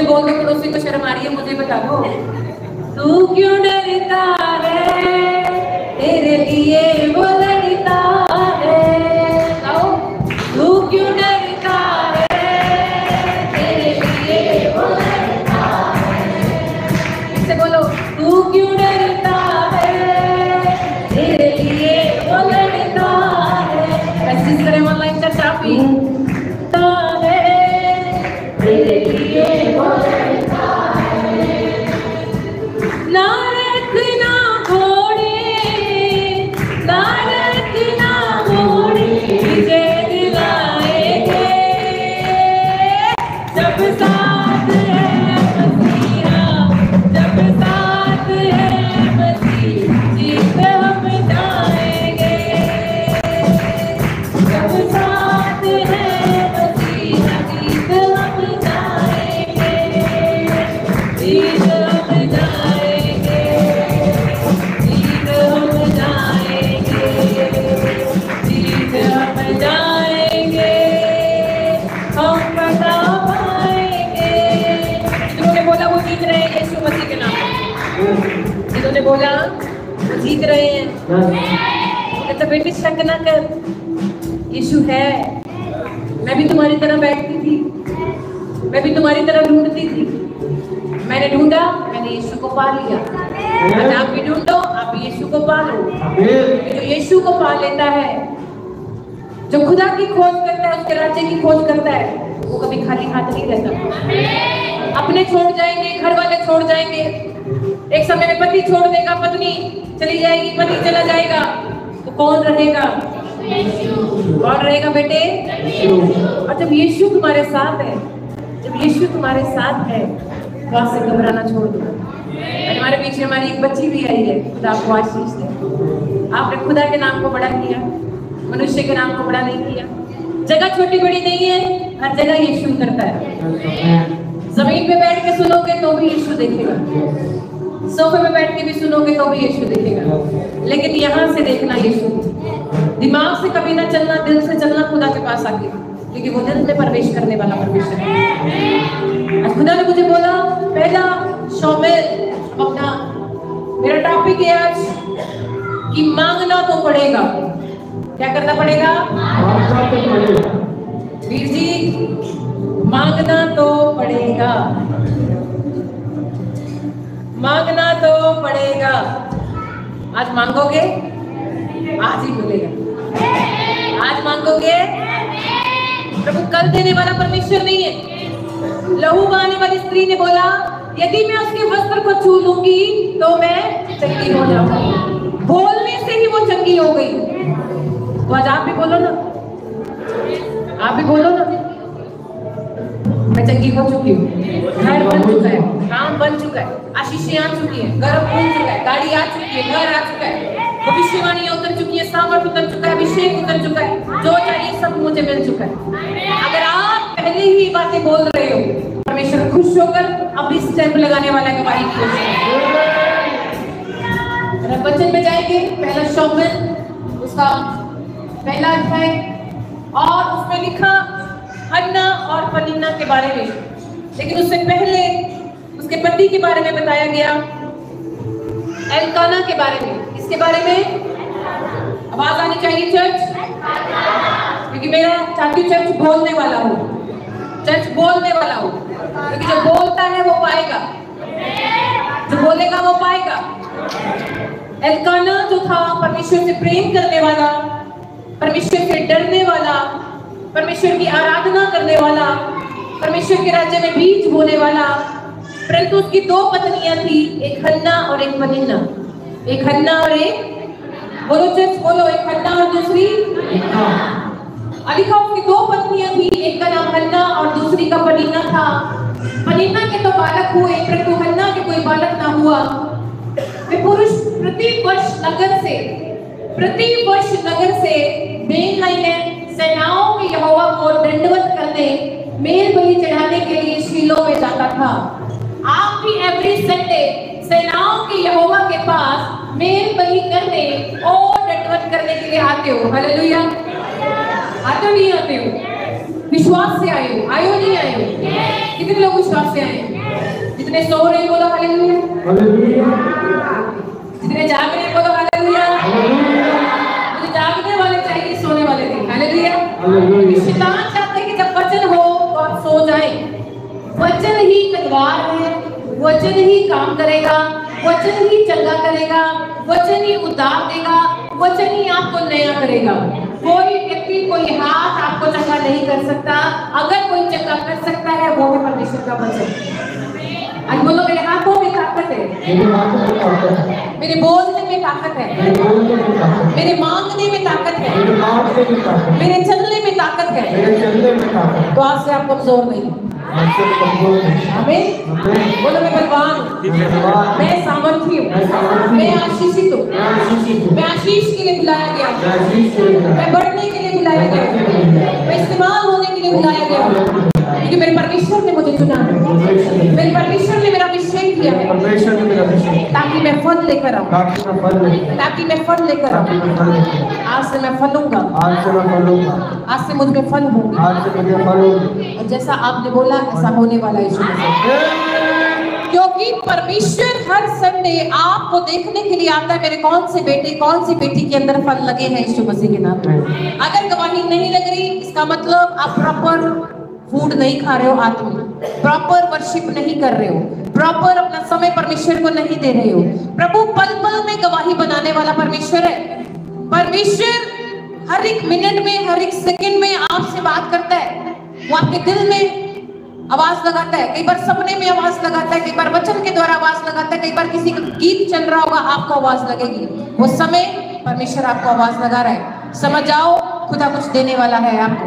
बोल दो, पड़ोसी को शर्म आ रही है, मुझे बता दो। तू क्यों डरता है, तेरे लिए वो लड़ता है। आओ, तू क्यों डरता है, तेरे लिए वो लड़ता है। इससे बोलो, तू क्यों डरता है, तेरे लिए वो लड़ता है। ऐसे करें ऑनलाइन चर्चा भी तेरे लिए वो लड़ता है। ना रखना घोड़े, ना रखना घोड़े, तुझे दिलाएंगे जब साथ है मसीहा, जब साथ है मसीह, जीत हम जाएंगे। जब साथ है मसीहा, जीत हम जाएंगे, जीत हम जाएंगे, जीत हम जाएंगे, जीत हम जाएंगे, हम बता पाएंगे। जिन्होंने बोला वो जीत रहे हैं यीशु मसीह के नाम पे, जिन्होंने बोला वो जीत रहे हैं। तो बेटी शक ना कर, यीशु है। मैं भी तुम्हारी तरह बैठती थी, मैं भी तुम्हारी तरह ढूंढती थी, मैंने ढूंढा, मैंने यीशु को पा लिया। आज आप भी ढूंढो, आप भी यीशु को पा लो। जो यीशु को पा लेता है, जो खुदा की खोज करता है, उसके राज्य की खोज करता है, वो कभी खाली हाथ नहीं रहता। अपने छोड़ जाएंगे, घर वाले छोड़ जाएंगे, एक समय में पति छोड़ देगा, पत्नी चली जाएगी, पति चला जाएगा, तो कौन रहेगा? कौन रहेगा बेटे? और जब यीशु तुम्हारे साथ है, जब यीशु तुम्हारे साथ है, तो आपसे घबराना छोड़ दो। हमारे पीछे हमारी एक बच्ची भी आई है, खुदा को आशीष दे। आपने खुदा के नाम को बड़ा किया, मनुष्य के नाम को बड़ा नहीं किया। जगह छोटी बड़ी नहीं है, हर जगह यीशु करता है। जमीन पे बैठ के सुनोगे तो भी यीशु देखेगा, सोफे पे बैठ के भी सुनोगे तो भी यीशु देखेगा, लेकिन यहाँ से देखना यीशु। दिमाग से कभी ना चलना, दिल से चलना खुदा के पास आके, क्योंकि वो दिल में प्रवेश करने वाला परमेश्वर है। आज खुदा ने मुझे बोला, पहला शामिल अपना, मेरा टॉपिक है आज कि मांगना तो पड़ेगा। क्या करना पड़ेगा? वीर जी, मांगना तो पड़ेगा, मांगना तो पड़ेगा। आज मांगोगे, आज ही मिलेगा। आज मांगोगे, प्रभु कल देने वाला परमेश्वर नहीं है। लहू बहाने वाली स्त्री ने बोला, यदि मैं उसके वस्त्र को छू लूंगी तो मैं चंगी हो जाऊंगी। बोलने से ही वो चंगी हो गई। तो आज आप भी बोलो ना, आप भी बोलो ना, मैं चंगी हो चुकी हूँ, घर बन चुका है, काम बन चुका है, आशीषें आ चुकी है, घर बन चुका है, गाड़ी आ चुकी है, घर आ चुका है, भविष्यवाणियां उतर चुकी है, सामर्थ उतर चुका है, अभिषेक उतर चुका है, जो चाहिए सब मुझे मिल चुका है। अगर आप पहले ही बातें बोल रहे हो, परमेश्वर खुश होकर अभी स्टैंप लगाने वाला गवाही की। वचन में जाएंगे, पहला शामिल उसका पहला अध्याय, और उसमें लिखा हन्ना और पनिन्ना के बारे में, लेकिन उससे पहले उसके पति के बारे में बताया गया, एल्काना के बारे में। इसके बारे में आवाज आनी चाहिए चर्च, क्योंकि मेरा चाहती हूँ चर्च बोलने वाला हो, चर्च बोलने वाला हो, क्योंकि जो बोलता है वो पाएगा, जो बोलेगा वो पाएगा। एल्काना जो था, परमेश्वर से प्रेम करने वाला, परमेश्वर से डरने वाला, परमेश्वर की आराधना करने वाला, परमेश्वर के राज्य में बीज बोने वाला, परंतु उसकी दो पत्नियां थी, एक हन्ना और एक पनिन्ना। एक हन्ना और एक, बोलो चर्च बोलो, एक हन्ना और दूसरी लिखा, उसकी दो पत्नियां थी, एक का नाम हन्ना और दूसरी का पनिन्ना था। पनिन्ना के तो बालक हुए, परंतु हन्ना के कोई बालक ना हुआ। वे पुरुष प्रतिवर्ष नगर से बेनहाइम सेनाओं के यहोवा को दंडवत करने, मेल बलि चढ़ाने के लिए शीलो में जाता था। आप भी एवरी संडे सेनाओं के यहोवा के पास मेल बलि करने और दंडवत करने के लिए आते हो। हालेलुया, आते हो नहीं आते हो? विश्वास से आए हो, आए हो नहीं आए हो? कितने लोग विश्वास से आए? जितने सो रहे हैं बोलो हालेलुया, जितने जाग रहे हैं बोलो हालेलुया। मुझे जागने वाले चाहिए, सोने वाले नहीं। हालेलुया। शैतान चाहते हैं कि जब वचन हो तो आप सो जाए। वचन ही तलवार है, वचन ही काम करेगा, वचन ही चंगा करेगा, वचन ही उद्धार देगा, वचन ही आपको नया करेगा। कोई व्यक्ति, कोई हाथ आपको चंगा नहीं कर सकता। अगर कोई चंगा कर सकता है वो है परमेश्वर का वचन। आज बोलो मेरे हाथों में ताकत है, मेरे बोलने में ताकत है, मेरे मांगने में ताकत है, मेरे चलने में ताकत है। तो आज से आप कमजोर नहीं। आमीन। बोलो मैं बलवान हूँ, मैं सामर्थी हूँ, मैं आशीषित हूँ, मैं आशीष के लिए बुलाया गया, मैं बढ़ने के लिए बुलाया गया, मैं इस्तेमाल होने के लिए बुलाया गया, क्योंकि मेरे परमेश्वर ने मुझे चुना है, मेरे परमेश्वर ने मेरा अभिषेक किया है ताकि मैं फल लेकर आऊं, ताकि मैं फल लेकर आऊं। आज से मैं फलूंगा, आज से मुझ में फल होंगे, और जैसा आपने बोला ऐसा होने वाला है। क्योंकि परमेश्वर हर संडे आपको देखने के लिए आता है मेरे कौन से बेटे, कौन सी बेटी के अंदर फल लगे हैं यीशु मसीह के नाम में। अगर गवाही नहीं लग रही, इसका मतलब आप प्रॉपर फूड नहीं खा रहे हो, आत्मिक प्रॉपर वर्शिप नहीं कर रहे हो, प्रॉपर अपना समय परमेश्वर को नहीं दे रहे हो। प्रभु पल पल में गवाही बनाने वाला परमेश्वर है। परमेश्वर हर एक मिनट में, हर एक सेकंड में आपसे बात करता है। वो आपके दिल में आवाज लगाता है, कई बार सपने में आवाज लगाता है, कई बार वचन के द्वारा आवाज लगाता है, कई बार किसी का गीत चल रहा होगा आपको आवाज लगेगी। वो समय परमेश्वर आपको आवाज लगा रहा है। समझ जाओ खुदा कुछ देने वाला है आपको।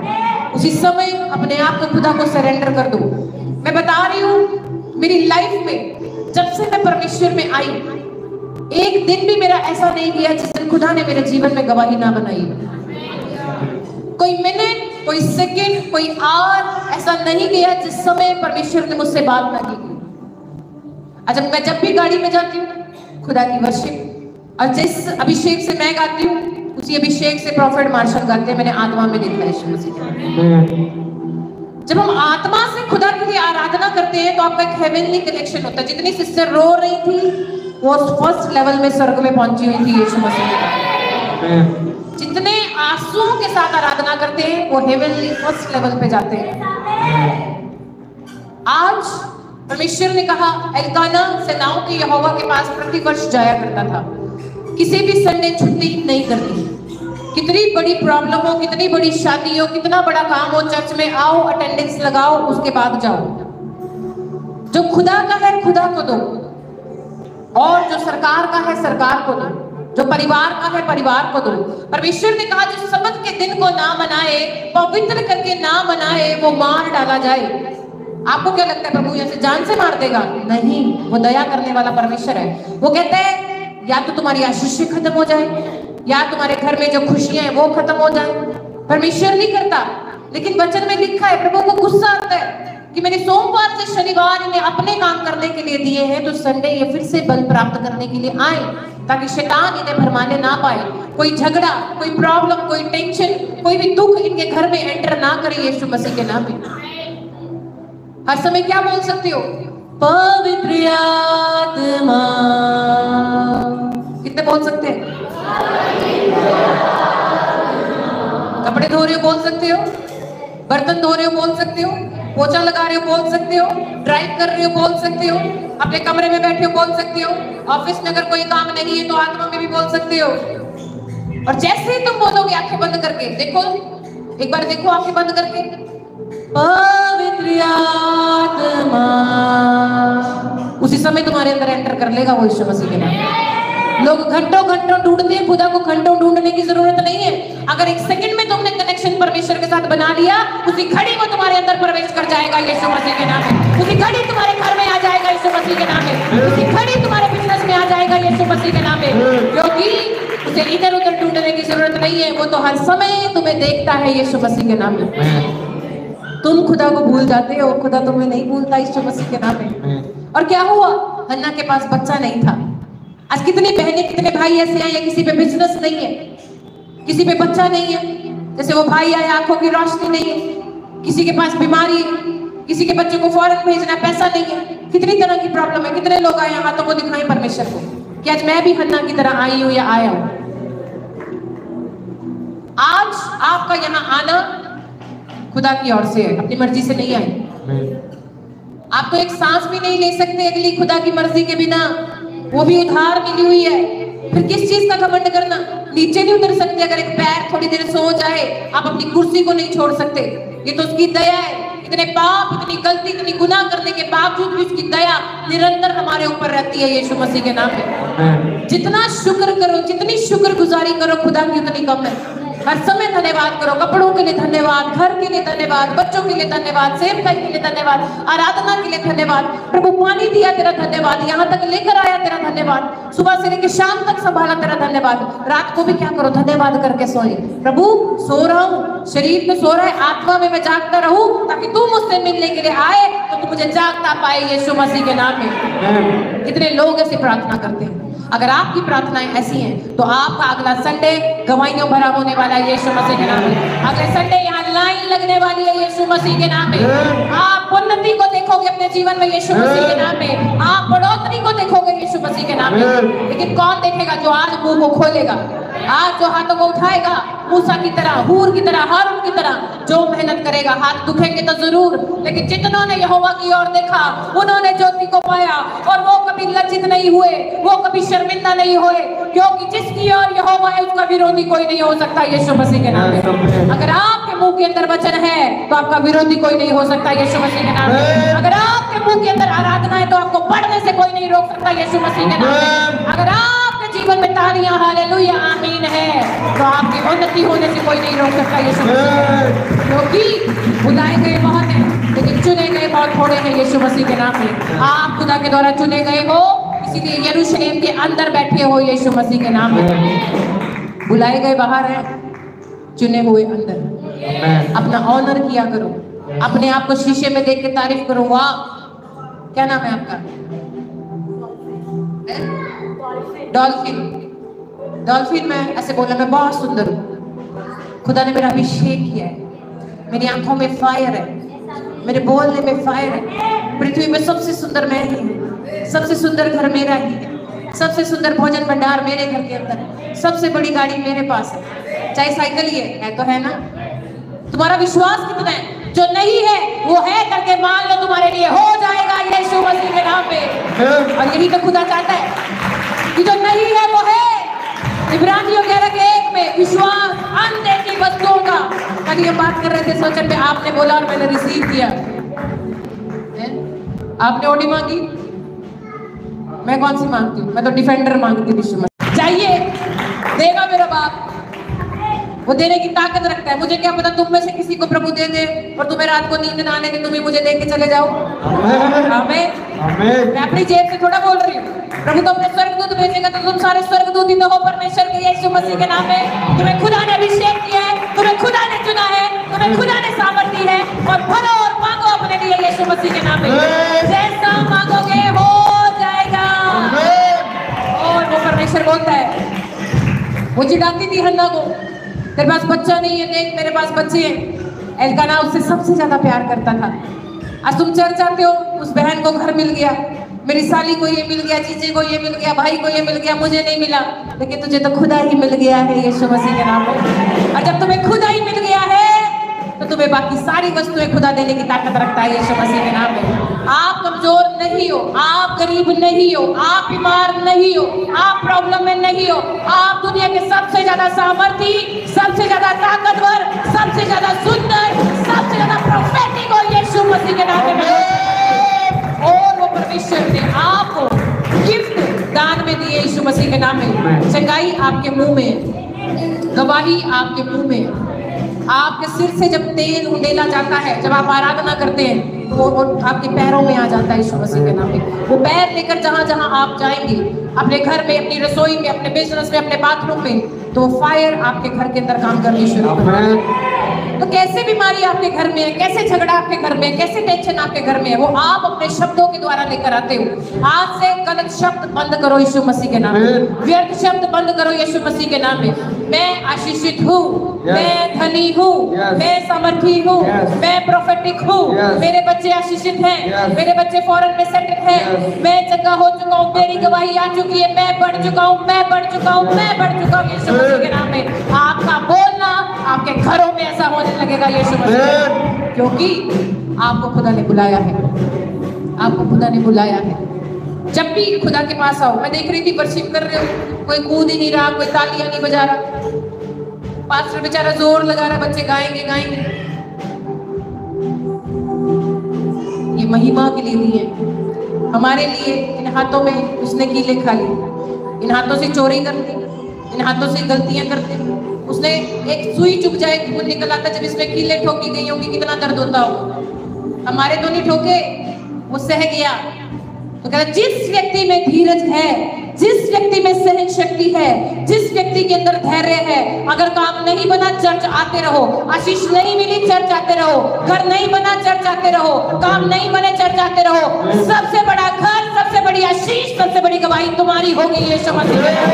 उसी समय अपने आप को खुदा को सरेंडर कर दो। मैं बता रही हूँ मेरी लाइफ में जब से मैं परमेश्वर में आई, एक दिन भी मेरा ऐसा नहीं गया जिस दिन खुदा ने मेरे जीवन में गवाही ना बनाई। कोई मिनट, कोई सेकंड, कोई आवर ऐसा नहीं गया जिस समय परमेश्वर ने मुझसे बात ना की। अच्छा, मैं जब भी गाड़ी में जाती हूँ खुदा की वर्शिप, और जिस अभिषेक से मैं गाती हूँ उसी अभिषेक से प्रॉफिट मार्शल गाते हैं। मैंने आत्मा में देखा यीशु मसीह। जब हम आत्मा से खुदा के लिए आराधना करते हैं तो आपका एक हेवनली कनेक्शन होता है। जितनी सिस्टर रो रही थी वो फर्स्ट लेवल में स्वर्ग में पहुंची हुई थी यीशु मसीह। जितने आंसुओं के साथ आराधना करते हैं वो हेवनली फर्स्ट लेवल पे जाते हैं। आज परमेश्वर ने कहा एल्काना सेनाओं के यहोवा के पास प्रतिवर्ष जाया करता था, किसी भी संडे छुट्टी नहीं करती। कितनी बड़ी प्रॉब्लम हो, कितनी बड़ी शादी हो, कितना बड़ा काम हो, चर्च में आओ, अटेंडेंस लगाओ, उसके बाद जाओ। जो खुदा का है खुदा को दो, और जो सरकार का है सरकार को दो, जो परिवार का है परिवार को दो। परमेश्वर ने कहा जो सबत के दिन को ना मनाए, पवित्र करके ना मनाए, वो मार डाला जाए। आपको क्या लगता है प्रभु यहाँ से जान से मार देगा? नहीं, वो दया करने वाला परमेश्वर है। वो कहते हैं या तो तुम्हारी आशीष खत्म हो जाए, या तुम्हारे घर में जो खुशियां हैं वो खत्म हो जाए। परमेश्वर नहीं करता, लेकिन वचन में लिखा है प्रभु को गुस्सा आता है कि मैंने सोमवार से शनिवार इन्हें अपने काम करने के लिए दिए हैं, तो संडे ये फिर से बल प्राप्त करने के लिए आए, ताकि शैतान इन्हें भरमाने ना पाए। कोई झगड़ा, कोई प्रॉब्लम, कोई टेंशन, कोई भी दुख इनके घर में एंटर ना करे यीशु मसीह के नाम में। हर समय क्या बोल सकते हो? पवित्र आत्मा। कितने बोल सकते हैं? कपड़े धो रहे हो बोल सकते हो, बर्तन धो रहे हो बोल सकते हो, पोछा लगा रहे हो बोल सकते हो, ड्राइव कर रहे हो बोल सकते हो, अपने कमरे में बैठे हो बोल सकते हो, ऑफिस में अगर कोई काम नहीं है तो आत्मा में भी बोल सकते हो। और जैसे ही तुम बोलोगे आंखें बंद करके, देखो एक बार देखो आंखें बंद करके, पवित्र आत्मा, उसी समय तुम्हारे अंदर एंटर कर लेगा वो यीशु मसीह के नाम। लोग घंटों घंटों ढूंढते हैं, खुदा को घंटों ढूंढने की जरूरत नहीं है। अगर एक सेकंड में तुमने कनेक्शन परमेश्वर के साथ बना लिया, उसी घड़ी वो तुम्हारे अंदर प्रवेश कर जाएगा यीशु मसीह के नाम में। उसी घड़ी तुम्हारे घर में आ जाएगा यीशु मसीह के नाम में। उसी घड़ी तुम्हारे बिजनेस में आ जाएगा यीशु मसीह के नाम में, क्योंकि उसे इधर उधर ढूंढने की जरूरत नहीं है। वो तो हर समय तुम्हें देखता है यीशु मसीह के नाम में। तुम खुदा को भूल जाते हो, खुदा तुम्हें नहीं भूलता यीशु मसीह के नाम में। और क्या हुआ? हन्ना के पास बच्चा नहीं था। आज कितनी बहनें, कितने भाई ऐसे हैं या किसी पे बिजनेस नहीं है, किसी पे बच्चा नहीं है, जैसे वो भाई आया आंखों की रोशनी नहीं है, किसी के पास बीमारी है, किसी के बच्चे को फॉरेन भेजना, पैसा नहीं है, कितनी तरह की प्रॉब्लम है। कितने लोग आए हाथों को दिखाएं परमेश्वर को कि आज मैं भी हन्ना की तरह आई हूं या आया हूं। आज आपका यहाँ आना खुदा की ओर से है, अपनी मर्जी से नहीं आए। आप तो एक सांस भी नहीं ले सकते अगली खुदा की मर्जी के बिना, वो भी उधार मिली हुई है। फिर किस चीज का घमंड करना? नीचे नहीं उतर सकते, अगर एक पैर थोड़ी देर सो जाए, आप अपनी कुर्सी को नहीं छोड़ सकते। ये तो उसकी दया है। इतने पाप, इतनी गलती, इतनी गुनाह करने के बावजूद भी उसकी दया निरंतर हमारे ऊपर रहती है यीशु मसीह के नाम पे। जितना शुक्र करो, जितनी शुक्रगुजारी करो खुदा की, उतनी कम है। हर समय धन्यवाद करो। कपड़ों के लिए धन्यवाद, घर के लिए धन्यवाद, बच्चों के लिए धन्यवाद, सेवकाई के लिए धन्यवाद, आराधना के लिए धन्यवाद। प्रभु पानी दिया, तेरा धन्यवाद। यहाँ तक लेकर आया, तेरा धन्यवाद। सुबह से लेकर शाम तक संभाला, तेरा धन्यवाद। रात को भी क्या करो? धन्यवाद करके सोए। प्रभु सो रहा हूँ, शरीर तो सो रहा है, आत्मा में मैं जागता रहूं, ताकि तू मुझसे मिलने के लिए आए तो तू मुझे जागता पाए यीशु मसीह के नाम में। कितने लोग ऐसी प्रार्थना करते हैं। अगर आपकी प्रार्थनाएं ऐसी हैं तो आपका अगला संडे गवाहियों भरा होने वाला है यीशु मसीह के नाम में। अगले संडे यहाँ लाइन लगने वाली है यीशु मसीह के नाम में। आप उन्नति को देखोगे अपने जीवन में यीशु मसीह के नाम में। आप बढ़ोतरी को देखोगे यीशु मसीह के नाम में। लेकिन कौन देखेगा? जो आज मुंह को खोलेगा, आज जो हाथों को उठाएगा, मूसा की तरह, हूर की तरह, हारून की तरह जो मेहनत करेगा। हाथ दुखेंगे तो जरूर, लेकिन जितनों ने यहोवा की ओर देखा उन्होंने ज्योति को पाया, और वो कभी लज्जित नहीं हुए, वो कभी शर्मिंदा नहीं हुए, क्योंकि जिसकी ओर यहोवा है उसका विरोधी कोई नहीं हो सकता यीशु मसीह के नाम में। अगर आपके मुंह के अंदर वचन है तो आपका विरोधी कोई नहीं हो सकता यीशु मसीह के नाम में। अगर आपके मुंह के अंदर आराधना है तो आपको पढ़ने से कोई नहीं रोक सकता यीशु मसीह के नाम में। अगर आपके जीवन में तालियां हालेलुया आमीन है तो आपकी उन्नति होने से कोई नहीं रोक सकता यीशु मसीह। क्योंकि बुलाए गए बहुत हैं लेकिन चुने गए बहुत थोड़े हैं यीशु मसीह के नाम में। आप खुदा के द्वारा चुने गए हो, इसीलिए यरूशलेम के अंदर बैठे हो यीशु मसीह के नाम में। बुलाए गए बाहर हैं, चुने हुए अंदर। अपना ऑनर किया करो, अपने आप को शीशे में देख के तारीफ करो। वाह, क्या नाम है आपका? डॉल्फिन। डॉल्फिन में ऐसे बोला, मैं बहुत सुंदर हूँ, खुदा ने मेरा अभिषेक किया है, मेरी आंखों में फायर है, मेरे बोलने में फायर है, पृथ्वी में सबसे सुंदर मैं ही हूँ, सबसे सुंदर घर मेरा ही है, सबसे सुंदर भोजन भंडार मेरे घर के अंदर है, सबसे बड़ी गाड़ी मेरे पास है, चाहे साइकिल ही है तो है ना। तुम्हारा विश्वास कितना है? जो नहीं है वो है करके मान लो, तुम्हारे लिए हो जाएगा यीशु मसीह के नाम पे। और यही तो खुदा चाहता है कि जो नहीं है वो है। इब्रानियों 11:1 में विश्वास अनदेखी वस्तुओं का। कल ये बात कर रहे थे सोचन में, आपने बोला और मैंने रिसीव किया। आपने ओडी मांगी, मैं कौन सी मांगती हूँ? मैं तो डिफेंडर मांगती हूँ। चाहिए देगा मेरा बाप, वो देने की ताकत रखता है। मुझे क्या पता तुम में से किसी को प्रभु दे दे और तुम्हें रात को नींद ना आने दे, तुम्हें मुझे दे के चले जाओ। मैं अपनी जेब से थोड़ा बोल रही हूँ। प्रभु तो अपने स्वर्गदूत भेजेगा तो तुम सारे स्वर्गदूत ही तो हो परमेश्वर के यीशु मसीह के नाम में। तुम्हें खुदा ने अभिषेक किया है, तुम्हें खुदा ने चुना है, तुम्हें खुदा ने सामर्थ दी है, और भरो और मांगो अपने लिए यीशु मसीह के नाम में। जैसा मांगोगे हो जाएगा। और वो परमेश्वर बोलता है, वो चिढ़ाती थी हन्ना को, तेरे पास बच्चा नहीं है, देख मेरे पास बच्चे हैं। एल्काना उससे सबसे ज्यादा प्यार करता था। आज तुम चर्च जाते हो, उस बहन को घर मिल गया, मेरी साली को ये मिल गया, जीजे को ये मिल गया, भाई को ये मिल गया, मुझे नहीं मिला, लेकिन तुझे तो खुदा ही मिल गया है यीशु मसीह के नाम में। और जब तुम्हें खुदा ही मिल गया है तो तुम्हें बाकी सारी वस्तुएं खुदा देने की ताकत रखता है यीशु मसीह के नाम में। आप कमजोर नहीं हो, आप गरीब नहीं हो, आप बीमार नहीं हो, आप प्रॉब्लम में नहीं हो। आप दुनिया के सबसे ज्यादा सामर्थी, सबसे ज्यादा ताकतवर, सबसे ज्यादा सुंदर, सबसे ज्यादा प्रोफेटिक हो यीशु मसीह के नाम में। और वो परमेश्वर ने आपको गिफ्ट दान में दिए यीशु मसीह के नाम में। चंगाई आपके मुंह में, गवाही आपके मुंह में। आपके सिर से जब तेल उंडेला जाता है, जब आप आराधना करते हैं तो वो आपके पैरों में आ जाता है यीशु मसीह के नाम में। वो पैर लेकर जहां जहां आप जाएंगे, अपने घर में, अपनी रसोई में, अपने बिजनेस में, अपने बाथरूम में, तो फायर आपके घर के अंदर काम करनी शुरू कर। तो कैसे बीमारी आपके घर में है, कैसे झगड़ा आपके घर में है, कैसे टेंशन आपके घर में है, वो आप अपने शब्दों के द्वारा लेकर आते हो। आज से गलत शब्द बंद करो यीशु मसीह के नाम में, व्यर्थ शब्द बंद करो यीशु मसीह के नाम में। मैं आशीषित हूँ, मैं धनी हूँ, मैं समर्थी हूँ, मैं प्रोफेटिक हूँ, मेरे बच्चे आशीषित हैं, मेरे बच्चे फॉरेन में सेटल हैं, मैं जगह हो चुका हूँ, मेरी गवाही आ चुकी है, मैं बढ़ चुका हूँ, मैं बढ़ चुका हूँ, मैं बढ़ चुका हूँ यीशु मसीह के नाम में। आपका बोलना आपके घरों में ऐसा होने लगेगा यीशु मसीह, क्योंकि आपको खुदा ने बुलाया है, आपको खुदा ने बुलाया है। जब भी खुदा के पास आओ, मैं देख रही थी वर्शिप कर रहे हो, कोई कूद ही नहीं रहा, कोई तालियां नहीं बजा रहा, पास्टर बेचारा जोर लगा रहा, बच्चे गाएंगे गाएंगे। ये महिमा के लिए नहीं है, हमारे लिए। इन हाथों में उसने कीले खा ली, इन हाथों से चोरी कर ली, इन हाथों से गलतियां करते, उसने एक सुई चुभ जाए खून निकल आता, जब इसमें कीले ठोकी गई होंगी कितना दर्द होता होगा। हमारे तो नहीं ठोके, वो सह गया। तो कहता जिस व्यक्ति में धीरज है, जिस व्यक्ति में सहन शक्ति है, जिस व्यक्ति के अंदर धैर्य है, अगर काम नहीं बना चर्च आते रहो, आशीष नहीं मिली चर्च आते रहो, घर नहीं बना चर्च आते रहो, काम नहीं बने चर्च आते रहो, सबसे बड़ा घर, सबसे बड़ी आशीष, सबसे बड़ी गवाही तुम्हारी होगी यीशु मसीह के नाम।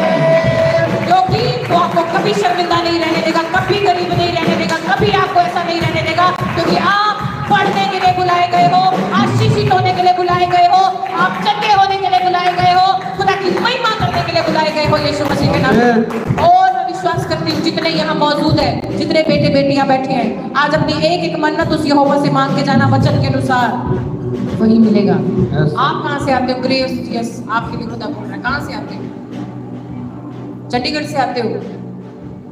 क्योंकि वो आपको कभी शर्मिंदा नहीं रहने देगा, कभी गरीब नहीं रहने देगा, कभी आपको ऐसा नहीं रहने देगा, क्योंकि आप पढ़ने के लिए बुलाए गए हो, आशीषित होने के लिए बुलाए गए हो, आप चंगे होने के लिए बुलाए गए हो, खुदा की महिमा करने के लिए बुलाए गए हो यीशु मसीह के नाम में। और मैं विश्वास करती हूँ जितने यहाँ मौजूद है, जितने बेटे बेटियां बैठे हैं, आज अपनी एक एक मन्नत उस यहोवा से मांग के जाना, वचन के अनुसार वही मिलेगा। आप कहाँ से आते हो? ग्रेस, यस, आपके लिए खुदा बोल रहा है। कहाँ से आते हो? चंडीगढ़ से आते हो।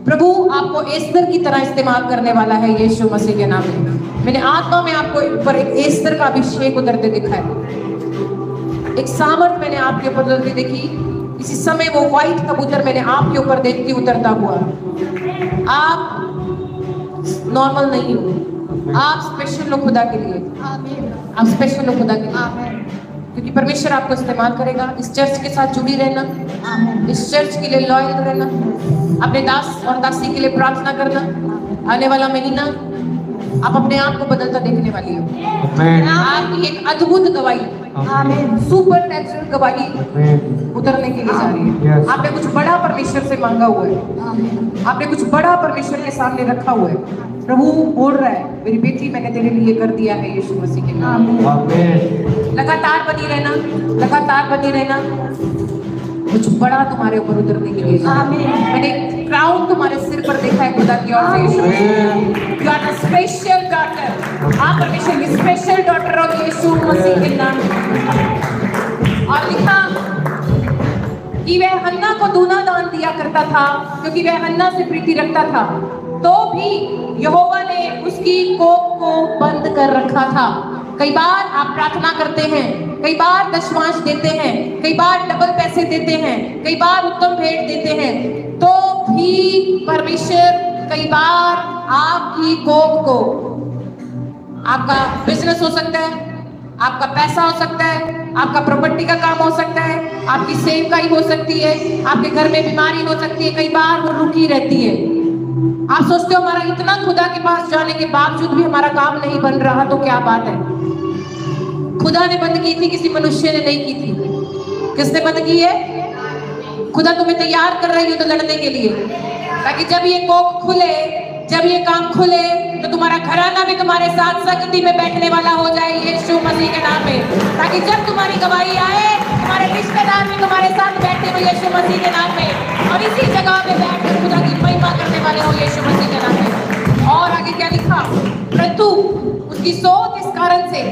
प्रभु आपको एस्तर की तरह इस्तेमाल करने वाला है यीशु मसीह के नाम में। मैंने आत्मा में आपको ऊपर एक एस्तर का अभिषेक उतरते दिखा है, एक सामर्थ मैंने आपके ऊपर उतरती देखी। इसी समय वो व्हाइट कबूतर मैंने आपके ऊपर देखती उतरता हुआ। आप नॉर्मल नहीं हो, आप स्पेशल हो खुदा के लिए, आप स्पेशल हो खुदा के लिए, क्योंकि परमेश्वर आपको इस्तेमाल करेगा। इस चर्च के साथ जुड़ी रहना, इस चर्च के लिए लॉयल रहना, अपने दास और दासी के लिए प्रार्थना करना। आने वाला महीना आप अपने आप को बदलता देखने वाली हो। आपकी एक अद्भुत गवाही, सुपर नेचुरल गवाही उतरने के लिए जा रही है। आपने कुछ बड़ा परमेश्वर से मांगा हुआ है, आपने कुछ बड़ा परमेश्वर के सामने रखा हुआ है। प्रभु बोल रहा है, मेरी बेटी मैंने तेरे लिए कर दिया है यीशु मसीह के नाम। लगातार बनी रहना, लगातार बनी रहना, कुछ बड़ा तुम्हारे ऊपर उतरने के लिए। मैंने क्राउन तुम्हारे सिर पर देखा है खुदा की ओर से Yeshu. You are the special daughter, आप परमेश्वर की स्पेशल डॉटर हो यीशु मसीह के नाम। और लिखा कि वह हन्ना को दूना दान दिया करता था, क्योंकि वह हन्ना से प्रीति रखता था, तो भी यहोवा ने उसकी कोख को बंद कर रखा था। कई बार आप प्रार्थना करते हैं, कई बार दशमांश देते हैं, कई बार डबल पैसे देते हैं, कई बार उत्तम भेंट देते हैं, तो भी परमेश्वर कई बार आपकी कोख को, आपका बिजनेस हो सकता है, आपका पैसा हो सकता है, आपका प्रॉपर्टी का काम हो सकता है, आपकी सेवकाई हो सकती है, आपके घर में बीमारी हो सकती है, कई बार वो रुकी रहती है। आप सोचते हो हमारा इतना खुदा के पास जाने के बावजूद भी हमारा काम नहीं बन रहा, तो क्या बात है? खुदा ने बंद की थी, किसी मनुष्य ने नहीं की थी। किसने बंद की है? खुदा तुम्हें तैयार कर रही हो तो लड़ने के लिए, ताकि जब ये कोख खुले, जब ये काम खुले, तो तुम्हारा घराना भी तुम्हारे साथ संगति में बैठने वाला हो जाए यीशु मसीह के नाम में। ताकि जब तुम्हारी गवाही आए, तुम्हारे रिश्तेदार भी तुम्हारे साथ बैठे हो यीशु मसीह के नाम में, और इसी जगह पे बैठकर खुदा की महिमा करने वाले हो यीशु मसीह के नाम में। और आगे क्या लिखा? परंतु उसकी सोच इस कारण से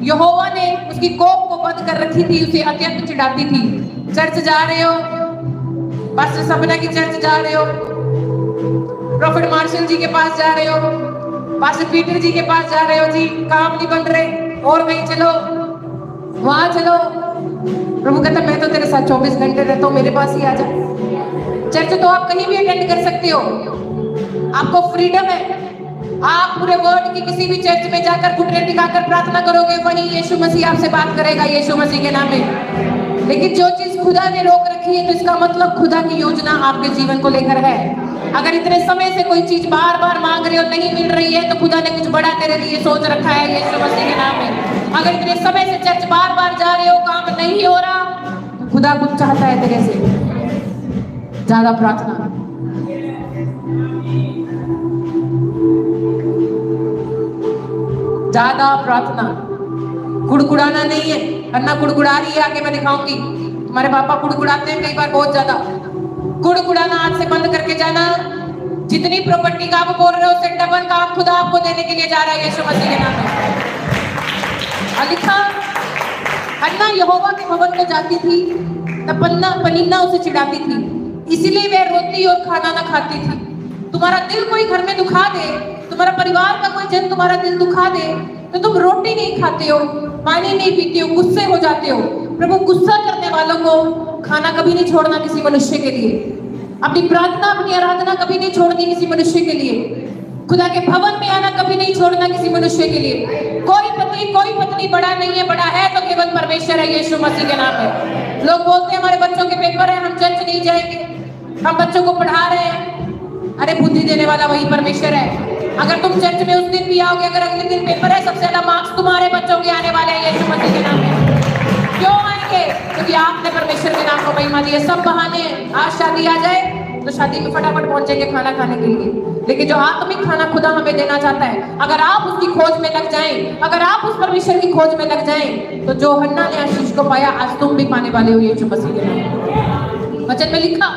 यहोवा ने उसकी कोख को बंद कर रखी थी, उसे अत्यंत चिढ़ाती थी। चर्च जा रहे हो, पास्टर सपना की चर्च जा रहे हो, प्रॉफिट मार्शल जी के पास जा रहे हो, पास्टर पीटर जी के पास जा रहे हो, जी काम नहीं बन रहे, और कहीं चलो, वहां चलो। प्रभु कहता मैं तो तेरे साथ 24 घंटे रहता हूँ, मेरे पास ही आ जा। चर्च तो आप कहीं भी अटेंड कर सकते हो, आपको फ्रीडम है। आप पूरे वर्ल्ड की किसी भी चर्च में जाकर घुटने टिकाकर प्रार्थना करोगे, वहीं यीशु मसीह आपसे बात करेगा यीशु मसीह के नाम में। लेकिन जो चीज खुदा ने रोक रखी है, तो इसका मतलब खुदा की योजना आपके जीवन को लेकर है। अगर इतने समय से कोई चीज बार बार मांग रहे हो, नहीं मिल रही है, तो खुदा ने कुछ बड़ा तेरे लिए सोच रखा है यीशु मसीह के नाम में। अगर इतने समय से चर्च बार बार जा रहे हो, काम नहीं हो रहा, तो खुदा कुछ चाहता है तेरे से ज्यादा प्रार्थना, ज्यादा प्रार्थना, कुड़कुड़ाना नहीं है। अन्ना कुड़कुड़ा रही है, आगे मैं दिखाऊंगी। तुम्हारे पापा कुड़कुड़ाते हैं कई बार बहुत ज्यादा। कुड़कुड़ाना आज से बंद करके जाना। जितनी प्रॉपर्टी का आप बोल रहे हो उससे डबल काम खुदा आपको देने के लिए जा रहा है यीशु मसीह के नाम में। और लिखा, अन्ना यहोवा के भवन को जाती थी तब पनीना उसे चिढ़ाती थी, इसीलिए वह रोती और खाना ना खाती थी। तुम्हारा दिल कोई घर में दुखा दे, तुम्हारा परिवार का कोई जन तुम्हारा दिल दुखा दे, तो तुम रोटी नहीं खाते हो, पानी नहीं पीते हो, गुस्से हो जाते हो। प्रभु गुस्सा करने वालों को खाना कभी नहीं छोड़ना किसी मनुष्य के लिए। अपनी प्रार्थना, अपनी आराधना कभी नहीं छोड़नी किसी मनुष्य के लिए। खुदा के भवन में आना कभी नहीं छोड़ना किसी मनुष्य के लिए। कोई पत्नी बड़ा नहीं है, बड़ा है तो केवल परमेश्वर है यीशु मसीह के नाम में। लोग बोलते हैं हमारे बच्चों के पेपर है, हम चर्च नहीं जाएंगे, हम बच्चों को पढ़ा रहे हैं। अरे बुद्धि देने वाला वही परमेश्वर है। अगर तुम चर्च में उस दिन भी आओगे, अगर अगले दिन पेपर है, सबसे ज्यादा मार्क्स तुम्हारे बच्चों के आने वाले हैं यीशु मसीह के नाम में। क्यों आएंगे? क्योंकि आपने परमेश्वर के नाम को महिमा दी है। सब बहाने हैं। आज शादी आ जाए तो शादी में फटाफट पहुंचेंगे खाना खाने के लिए, लेकिन जो आत्मिक खाना खुदा हमें देना चाहता है, अगर आप उसकी खोज में लग जाएं, अगर आप उस परमेश्वर की खोज में लग जाएं, तो जो हन्ना ने आशीष को पाया आज तुम भी पाने वाले हो यीशु मसीह के नाम। वचन में लिखा,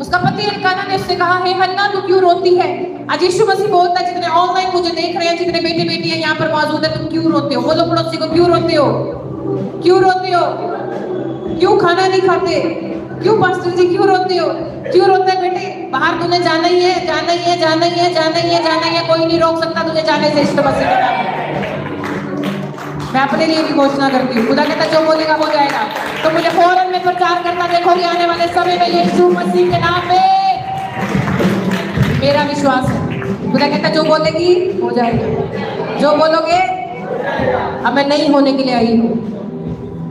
उसका पति एल्काना ने उससे कहा, हे हन्ना तू क्यों रोती है? आज यीशु मसीह बोलता है, जितने ऑनलाइन मुझे देख रहे हैं, जितने बेटे बेटियां यहाँ पर मौजूद है, तुम क्यों रोते हो? बोलो पड़ोसी को, क्यों रोते हो? क्यों रोते हो? क्यों खाना नहीं खाते? क्यों पास्टर जी क्यों रोते हो? क्यों रोते हैं बेटे? बाहर तूने जाना ही है, जाना ही है, जाना ही है, जाना ही है, जाना ही है। कोई नहीं रोक सकता तुझे जाने से यीशु मसीह के नाम में। मैं अपने लिए भी घोषणा करती हूँ, खुदा कहता जो बोलेगा हो जाएगा। तो मुझे फौरन में प्रचार करना देखोगे आने वाले समय में यीशु मसीह के नाम में। मेरा विश्वास है, खुदा कहता जो बोलेगी हो जाएगा। जो बोलोगे, अब मैं नहीं होने के लिए आई हूँ,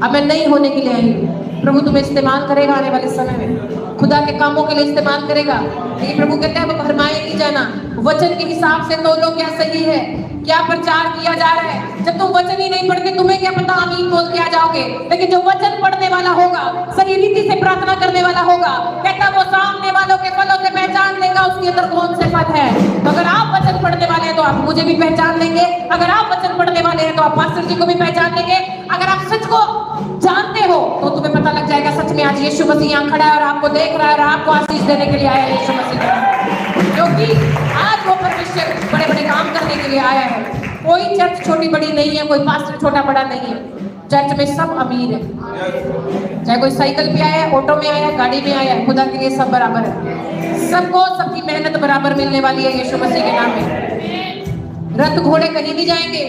अब मैं नहीं होने के लिए आई हूँ। प्रभु तुम्हें इस्तेमाल करेगा आने वाले समय में, खुदा के कामों के लिए इस्तेमाल करेगा। लेकिन प्रभु कहते हैं भरमाए नहीं जाना। वचन के हिसाब से तोलो क्या सही है, क्या प्रचार किया जा रहा है। जब तुम वचन ही नहीं पढ़ते, तुम्हें क्या पता आमीन बोल के आ जाओगे। लेकिन जो वचन पढ़ने वाला होगा, सही रीति से प्रार्थना करने वाला होगा, कहता वो सामने वालों के फलों से पहचान लेगा उसके अंदर कौन से फल है। तो अगर आप वचन पढ़ने वाले हैं तो आप मुझे भी पहचान लेंगे। अगर आप वचन पढ़ने वाले हैं तो आप पास्टर जी को भी पहचान लेंगे। अगर आप सच को जानते हो तो तुम्हें पता लग जाएगा सच में आज यीशु मसीह यहाँ खड़ा है और आपको देख रहा है और आपको आशीष देने के लिए आया है यीशु मसीह, क्योंकि आज वो परमेश्वर बड़े बड़े काम करने के लिए आया है। कोई चर्च छोटी बड़ी नहीं है, कोई पास्टर छोटा बड़ा नहीं है। चर्च में सब अमीर है, चाहे कोई साइकिल पे आया है, ऑटो में आया है, गाड़ी में आया है, खुदा के लिए सब बराबर है। सबको सबकी मेहनत बराबर मिलने वाली है यीशु मसीह के नाम में। रथ घोड़े कहीं नहीं जाएंगे,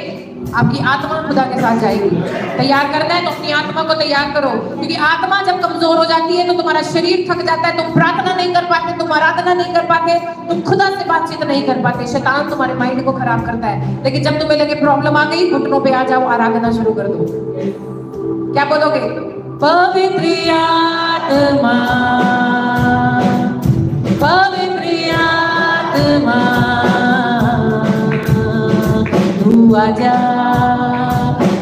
आपकी आत्मा खुदा के साथ जाएगी। तैयार करना है तो अपनी आत्मा को तैयार करो, क्योंकि आत्मा जब कमजोर हो जाती है तो तुम्हारा शरीर थक जाता है, तुम प्रार्थना नहीं कर पाते, तुम आराधना नहीं कर पाते, तुम खुदा से बातचीत नहीं कर पाते। शैतान तुम्हारे माइंड को खराब करता है। लेकिन जब तुम्हें लगे प्रॉब्लम आ गई, घुटनों पे आ जाओ, आराधना शुरू कर दो। क्या बोलोगे? पवित्र आत्मा, पवित्र आत्मा तू आजा,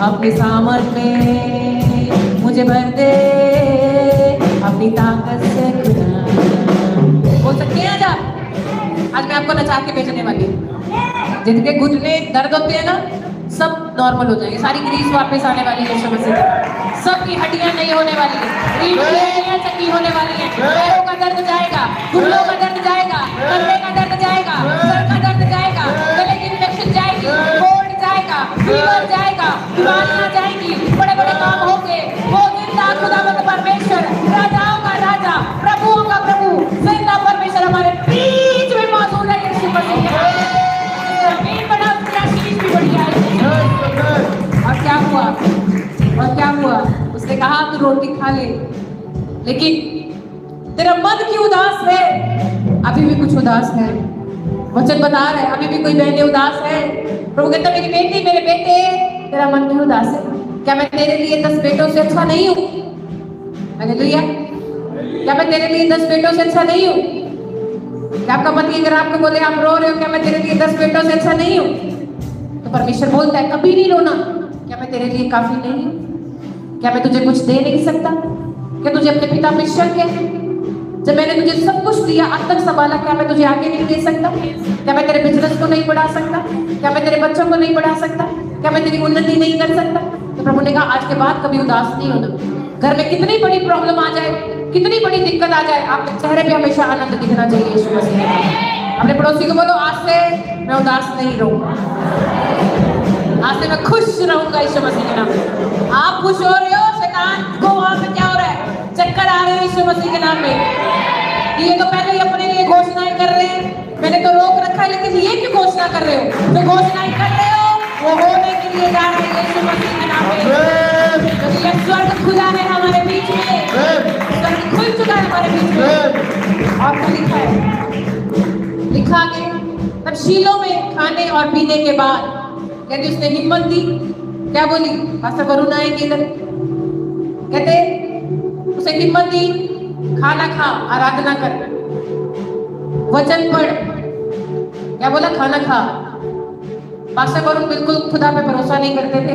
अपनी सामर्थ में मुझे भर दे, अपनी ताकत से बोल सकते हैं आजा। आज मैं आपको नचा के भेजने वाली हूँ। जिनके घुटने दर्द होते हैं ना, सब नॉर्मल हो जाएंगे, सारी ग्रीस वापस आने वाली है यीशु मसीह। सबकी हड्डियां नहीं होने वाली है, रीढ़ की हड्डियां चक्की होने वाली है, पैरों का दर्द जाएगा, घुटनों का दर्द जाएगा, कंधे का दर्द जाएगा, सर का दर्द जाएगा, गले की इन्फेक्शन जाएगी, कोल्ड जाएगा, फीवर जाएगा, बीमारियां जाएंगी, बड़े बड़े काम होंगे। वो जिंदा खुदावंद परमेश्वर, राजाओं का राजा, प्रभुओं का प्रभु, जिंदा परमेश्वर हमारे बीच में मौजूद है यीशु मसीह। जमीन बड़ा आशीष भी बढ़िया है। और क्या हुआ? और क्या हुआ? उसने कहा तू रोटी खा ले, लेकिन तेरा मन क्यों उदास है? अभी भी कुछ उदास है। वचन बता रहा है अभी भी कोई बहनें उदास है। प्रभु कहता मेरी बेटी, मेरे बेटे, तेरा मन क्यों उदास है? क्या मैं तेरे लिए 10 बेटों से अच्छा नहीं हूँ? हालेलुया। क्या मैं तेरे लिए 10 बेटों से अच्छा नहीं हूँ? क्या आपका पति अगर आपको बोले आप रो रहे हो, क्या मैं तेरे लिए 10 बेटों से अच्छा नहीं हूँ? तो परमेश्वर बोलता है कभी नहीं रोना। क्या मैं तेरे लिए काफी नहीं हूँ? क्या मैं तुझे कुछ दे नहीं सकता? क्या तुझे अपने पिता में शक है? जब मैंने तुझे सब कुछ दिया, अब तक संभाला, क्या मैं तुझे आगे नहीं दे सकता? क्या मैं तेरे बिजनेस को नहीं बढ़ा सकता? क्या मैं तेरे बच्चों को नहीं पढ़ा सकता? क्या मैं तेरी उन्नति नहीं कर सकता? तो प्रभु ने कहा आज के बाद कभी उदास नहीं होना। घर में कितनी बड़ी प्रॉब्लम आ जाए, कितनी बड़ी दिक्कत आ जाए, आपके चेहरे पे हमेशा आनंद दिखना चाहिए यीशु मसीह के नाम। अपने पड़ोसी को बोलो आज से मैं उदास नहीं रहूंगा, आज से मैं खुश रहूंगा यीशु मसीह के नाम में। आप खुश हो रहे हो, शैतान को वहां पे क्या हो रहा है? चक्कर आ रहे हैं यीशु मसीह के नाम में। ये तो पहले ही अपने लिए घोषणाएं कर रहे हैं, मैंने तो रोक रखा है, लेकिन ये क्यों घोषणा कर रहे हो? जो घोषणाएं कर रहे हो वो होने के लिए जा रहे हैं यीशु मसीह के नाम में। तो ये स्वर्ग खुला है हमारे बीच में, स्वर्ग खुल चुका है हमारे बीच में। और क्या लिखा है? लिखा आगे, तब शीलो में खाने और पीने के बाद कहते उसने हिम्मत दी, क्या बोली? पास्टर वरुण आएंगे इधर, कहते उसे हिम्मत दी, खाना खा, आराधना कर, वचन पढ़। क्या बोला? खाना खा। पास्टर वरुण बिल्कुल खुदा पे भरोसा नहीं करते थे।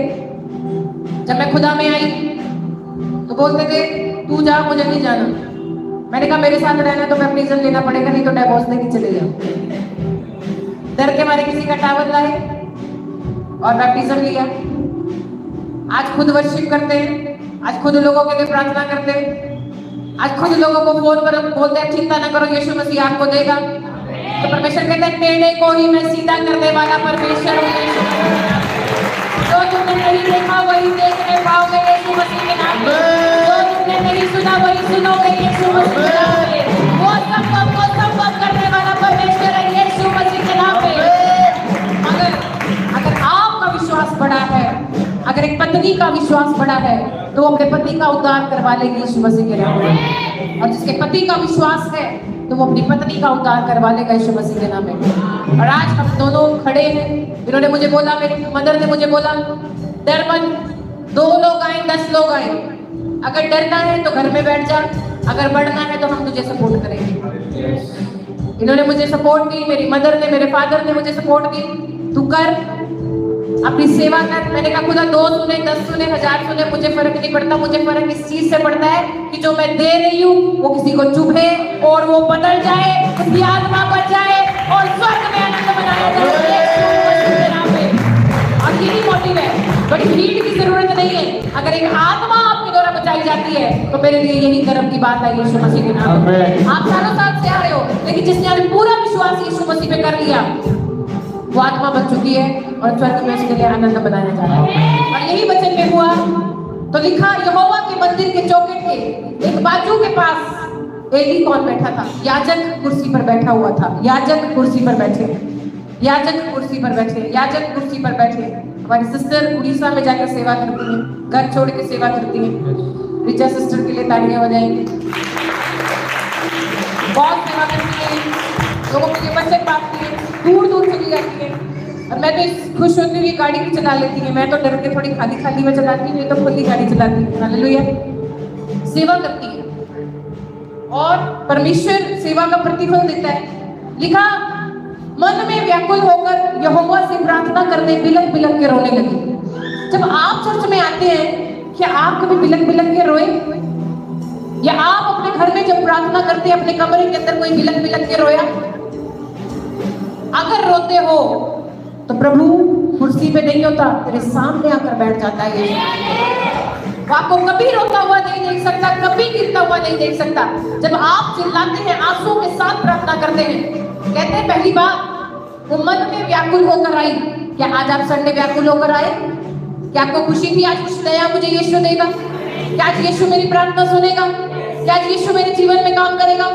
जब मैं खुदा में आई तो बोलते थे तू जा, मुझे नहीं जाना। मैंने कहा मेरे साथ रहना तो मैं अपनी इज्जत लेना पड़ेगा, नहीं तो डिवोर्स लेके चले जाओ। डर के मारे किसी का टावल लाए और बैप्टिज्म लिया। आज खुद वर्शिप करते हैं, आज खुद लोगों के लिए प्रार्थना करते हैं, आज खुद लोगों को फोन पर बोलते हैं चिंता न करो यीशु मसीह आपको देगा। तो परमेश्वर कहते हैं टेढ़े को ही मैं सीधा करने वाला परमेश्वर हूँ यीशु मसीह के नाम में। जो तुमने नहीं देखा वही देखने पाओगे यीशु मसीह के नाम में। जो तुमने नहीं सुना वही सुनोगे यीशु मसीह के नाम में। वो संभव करने वाला परमेश्वर है यीशु मसीह के नाम में। अगर आपका विश्वास बड़ा है, अगर एक पत्नी का विश्वास बड़ा है तो अपने पति का उद्धार करवा लेगी यीशु मसीह के नाम में। और जिसके पति का विश्वास है तो वो अपनी पत्नी का उद्धार करवा लेगा यीशु मसीह के नाम में। और आज हम दोनों खड़े हैं। इन्होंने मुझे बोला, मेरी मदर ने मुझे बोला डर मत, 2 लोग आए 10 लोग आए, अगर डरना है तो घर में बैठ जा, अगर बढ़ना है तो हम तुझे सपोर्ट करेंगे। इन्होंने मुझे सपोर्ट की, मेरी मदर ने, मेरे फादर ने मुझे सपोर्ट की, तू कर, अपनी सेवा कर। मैंने कहा खुदा 2 सुने, 10 सुने, 1000 सुने, मुझे फर्क नहीं पड़ता। मुझे फर्क इस चीज से पड़ता है कि जो मैं दे रही हूँ वो किसी को चुभे और वो बदल जाए, उसकी आत्मा बच जाए और स्वर्ग में आनंद मनाया जाए। और यही मोटिव है, बड़ी भीड़ की जरूरत नहीं है। अगर एक आत्मा आपके द्वारा बचाई जाती है तो मेरे लिए यही गर्व की बात है यीशु मसीह के नाम में। आप सालों साल से आ रहे हो, लेकिन जिसने पूरा विश्वास यीशु मसीह पे कर लिया वो आत्मा बन चुकी है और स्वर्ग में उसके लिए आनंद बनाया जा रहा है। और यही वचन में हुआ तो लिखा, यहोवा के मंदिर के चौखट के एक बाजू के पास एली कौन बैठा था? याजक कुर्सी पर बैठा हुआ था। याजक कुर्सी पर बैठे, याजक कुर्सी पर बैठे, याजक कुर्सी पर बैठे। हमारी सिस्टर उड़ीसा में जाकर सेवा करती है, घर छोड़ के सेवा करती है। रिचा सिस्टर के लिए तालियां बजाएंगे। बहुत सेवा करती है, लोगों के लिए वचन बांटती है, दूर दूर चली जाती है। और मैं तो खुश होती हुई गाड़ी भी चला लेती है। मैं तो डर के थोड़ी खाली खाली में चलाती हूँ, तो खुली गाड़ी चलाती हूँ। हालेलुया। सेवा करती है और परमेश्वर सेवा का प्रतिफल देता है। लिखा, मन में व्याकुल होकर यहोवा से प्रार्थना करने बिलक बिलक के रोने लगी। जब आप चर्च में आते हैं, क्या आप कभी बिलक बिलक के रोए? या आप अपने घर में जब प्रार्थना करते हैं अपने कमरे के अंदर कोई बिलक बिलक के रोया? अगर रोते हो तो प्रभु कुर्सी पे नहीं होता, तेरे सामने आकर बैठ जाता है। वो आपको कभी रोता हुआ नहीं देख सकता, कभी गिरता हुआ नहीं देख सकता। जब आप चिल्लाते हैं, आंसुओं के साथ प्रार्थना करते हैं, कहते हैं पहली बात वो मन में व्याकुल होकर आई। क्या आज आप संडे व्याकुल होकर आए? क्या आपको खुशी थी आज कुछ नया मुझे यीशु देगा? क्या आज यीशु मेरी प्रार्थना सुनेगा? क्या आज यीशु मेरे जीवन में काम करेगा?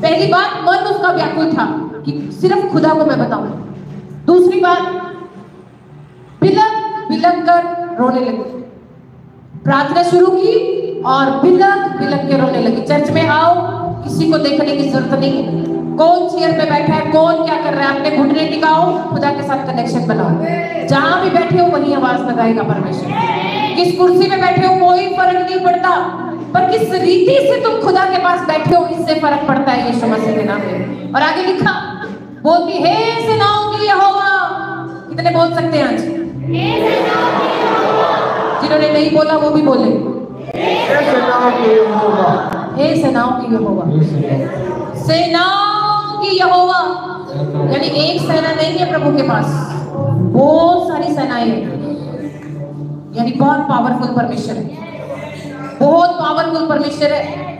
पहली बात, मन उसका व्याकुल था कि सिर्फ खुदा को मैं बताऊं। दूसरी बात, बिलक बिलक कर रोने लगी। प्रार्थना शुरू की और बिलक बिलक के रोने लगी। चर्च में आओ, किसी को देखने की जरूरत नहीं है। कौन चेयर पे बैठा है, कौन क्या कर रहा है, अपने घुटने टिकाओ, खुदा के साथ कनेक्शन बनाओ। जहां भी बैठे हो वहीं आवाज लगाएगा परमेश्वर। किस कुर्सी पे बैठे हो कोई फर्क नहीं पड़ता, पर किस रीति से तुम खुदा के पास बैठे हो इससे फर्क पड़ता है यीशु मसीह के नाम में। और आगे लिखा, बोलती हे सेनाओं की यहोवा। कितने बोल सकते हैं आज? जिन्होंने नहीं बोला वो भी बोले, हे सेनाओं की यहोवा, हे सेनाओं की यहोवा, सेनाओं की यहोवा। यानी एक सेना नहीं है प्रभु के पास, बहुत सारी सेनाएं हैं, यानी बहुत पावरफुल परमेश्वर है, बहुत पावरफुल परमेश्वर है।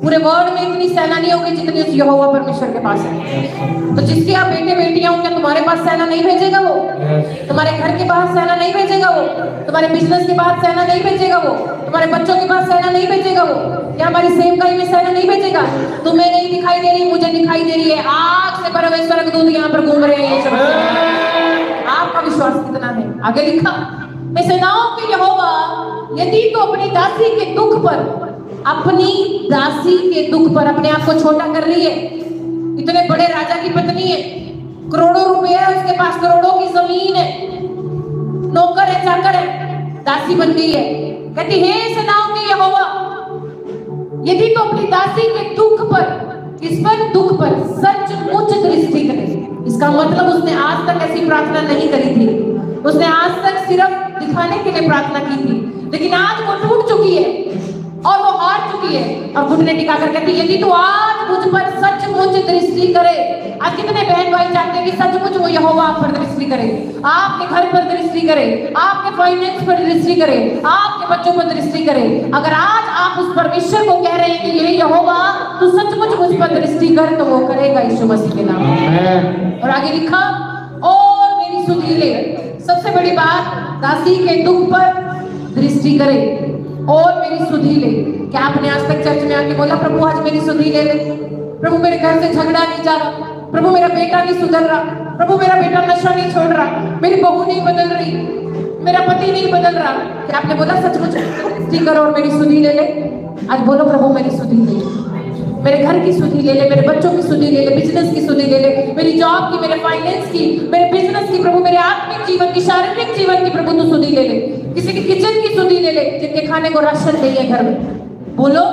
पूरे वर्ल्ड में इतनी सेना नहीं होगी जितनी उस यहोवा परमेश्वर के पास है। तो जिसके आप बेटे बेटियां होंगे, तुम्हारे पास सेना नहीं भेजेगा वो, तुम्हारे घर के बाहर सेना नहीं भेजेगा वो, तुम्हारे बिजनेस के बाहर सेना नहीं भेजेगा वो, तुम्हारे बच्चों के पास सेना नहीं भेजेगा वो, या हमारी सेवकाई में सेना नहीं भेजेगा। तुम्हें नहीं दिखाई दे रही, मुझे दिखाई दे रही है, आग से भरे हुए स्वर्गदूत यहाँ पर घूम रहे हैं। ये आपका विश्वास कितना है? आगे लिखा, मैं सेनाओं के यहोवा यदि तो अपनी दासी के दुख पर, अपनी दासी के दुख पर अपने आप को छोटा कर रही है। इतने बड़े राजा की पत्नी है, करोड़ों रुपए है उसके पास, करोड़ों की जमीन है, नौकर है, चाकर है, दासी बन गई है। कहती हे सेनाओं के यहोवा, यदि तो अपनी दासी के दुख पर, किस पर? दुख पर सचमुच दृष्टि करे। इसका मतलब उसने आज तक ऐसी प्रार्थना नहीं करी थी, उसने आज तक सिर्फ दिखाने के लिए प्रार्थना की थी, लेकिन आज वो टूट चुकी है और वो हार चुकी है। और घुटने टिका कर कहती यदि तो आज मुझ पर सचमुच दृष्टि करे। आज कितने बहन भाई चाहते हैं कि सचमुच वो यहोवा आप पर दृष्टि करे, आपके घर पर दृष्टि करे, आपके फाइनेंस पर दृष्टि करे, आपके बच्चों पर दृष्टि करे। अगर आज आप उस परमेश्वर को कह रहे हैं कि ये यहोवा तू सचमुच मुझ पर दृष्टि कर, तो वो करेगा यीशु मसीह के नाम में। और आगे लिखा, और मेरी सुधि ले। सबसे बड़ी बात, दासी के दुख पर दृष्टि करे और मेरी सुधि ले। क्या आपने आज तक चर्च में आके बोला प्रभु आज मेरी सुधि ले ले? प्रभु मेरे घर से झगड़ा नहीं जा रहा, प्रभु मेरा बेटा नहीं सुधर रहा, प्रभु मेरा बेटा नशा नहीं छोड़ रहा, मेरी बहू नहीं बदल रही, मेरा पति नहीं बदल रहा। क्या आपने बोला सचमुच दृष्टि करो और मेरी सुधि ले ले? आज बोलो प्रभु मेरी सुधि ले, मेरे घर की सुधि ले ले, मेरे बच्चों की सुधि ले ले, बिजनेस की सुधि ले ले, मेरी जॉब की, मेरे फाइनेंस की, मेरे बिजनेस की, प्रभु मेरे आत्मिक जीवन की, शारीरिक जीवन की प्रभु तू सुधि ले ले। किसी की किचन की सुधि ले ले, जिनके खाने को राशन नहीं है घर में। बोलो,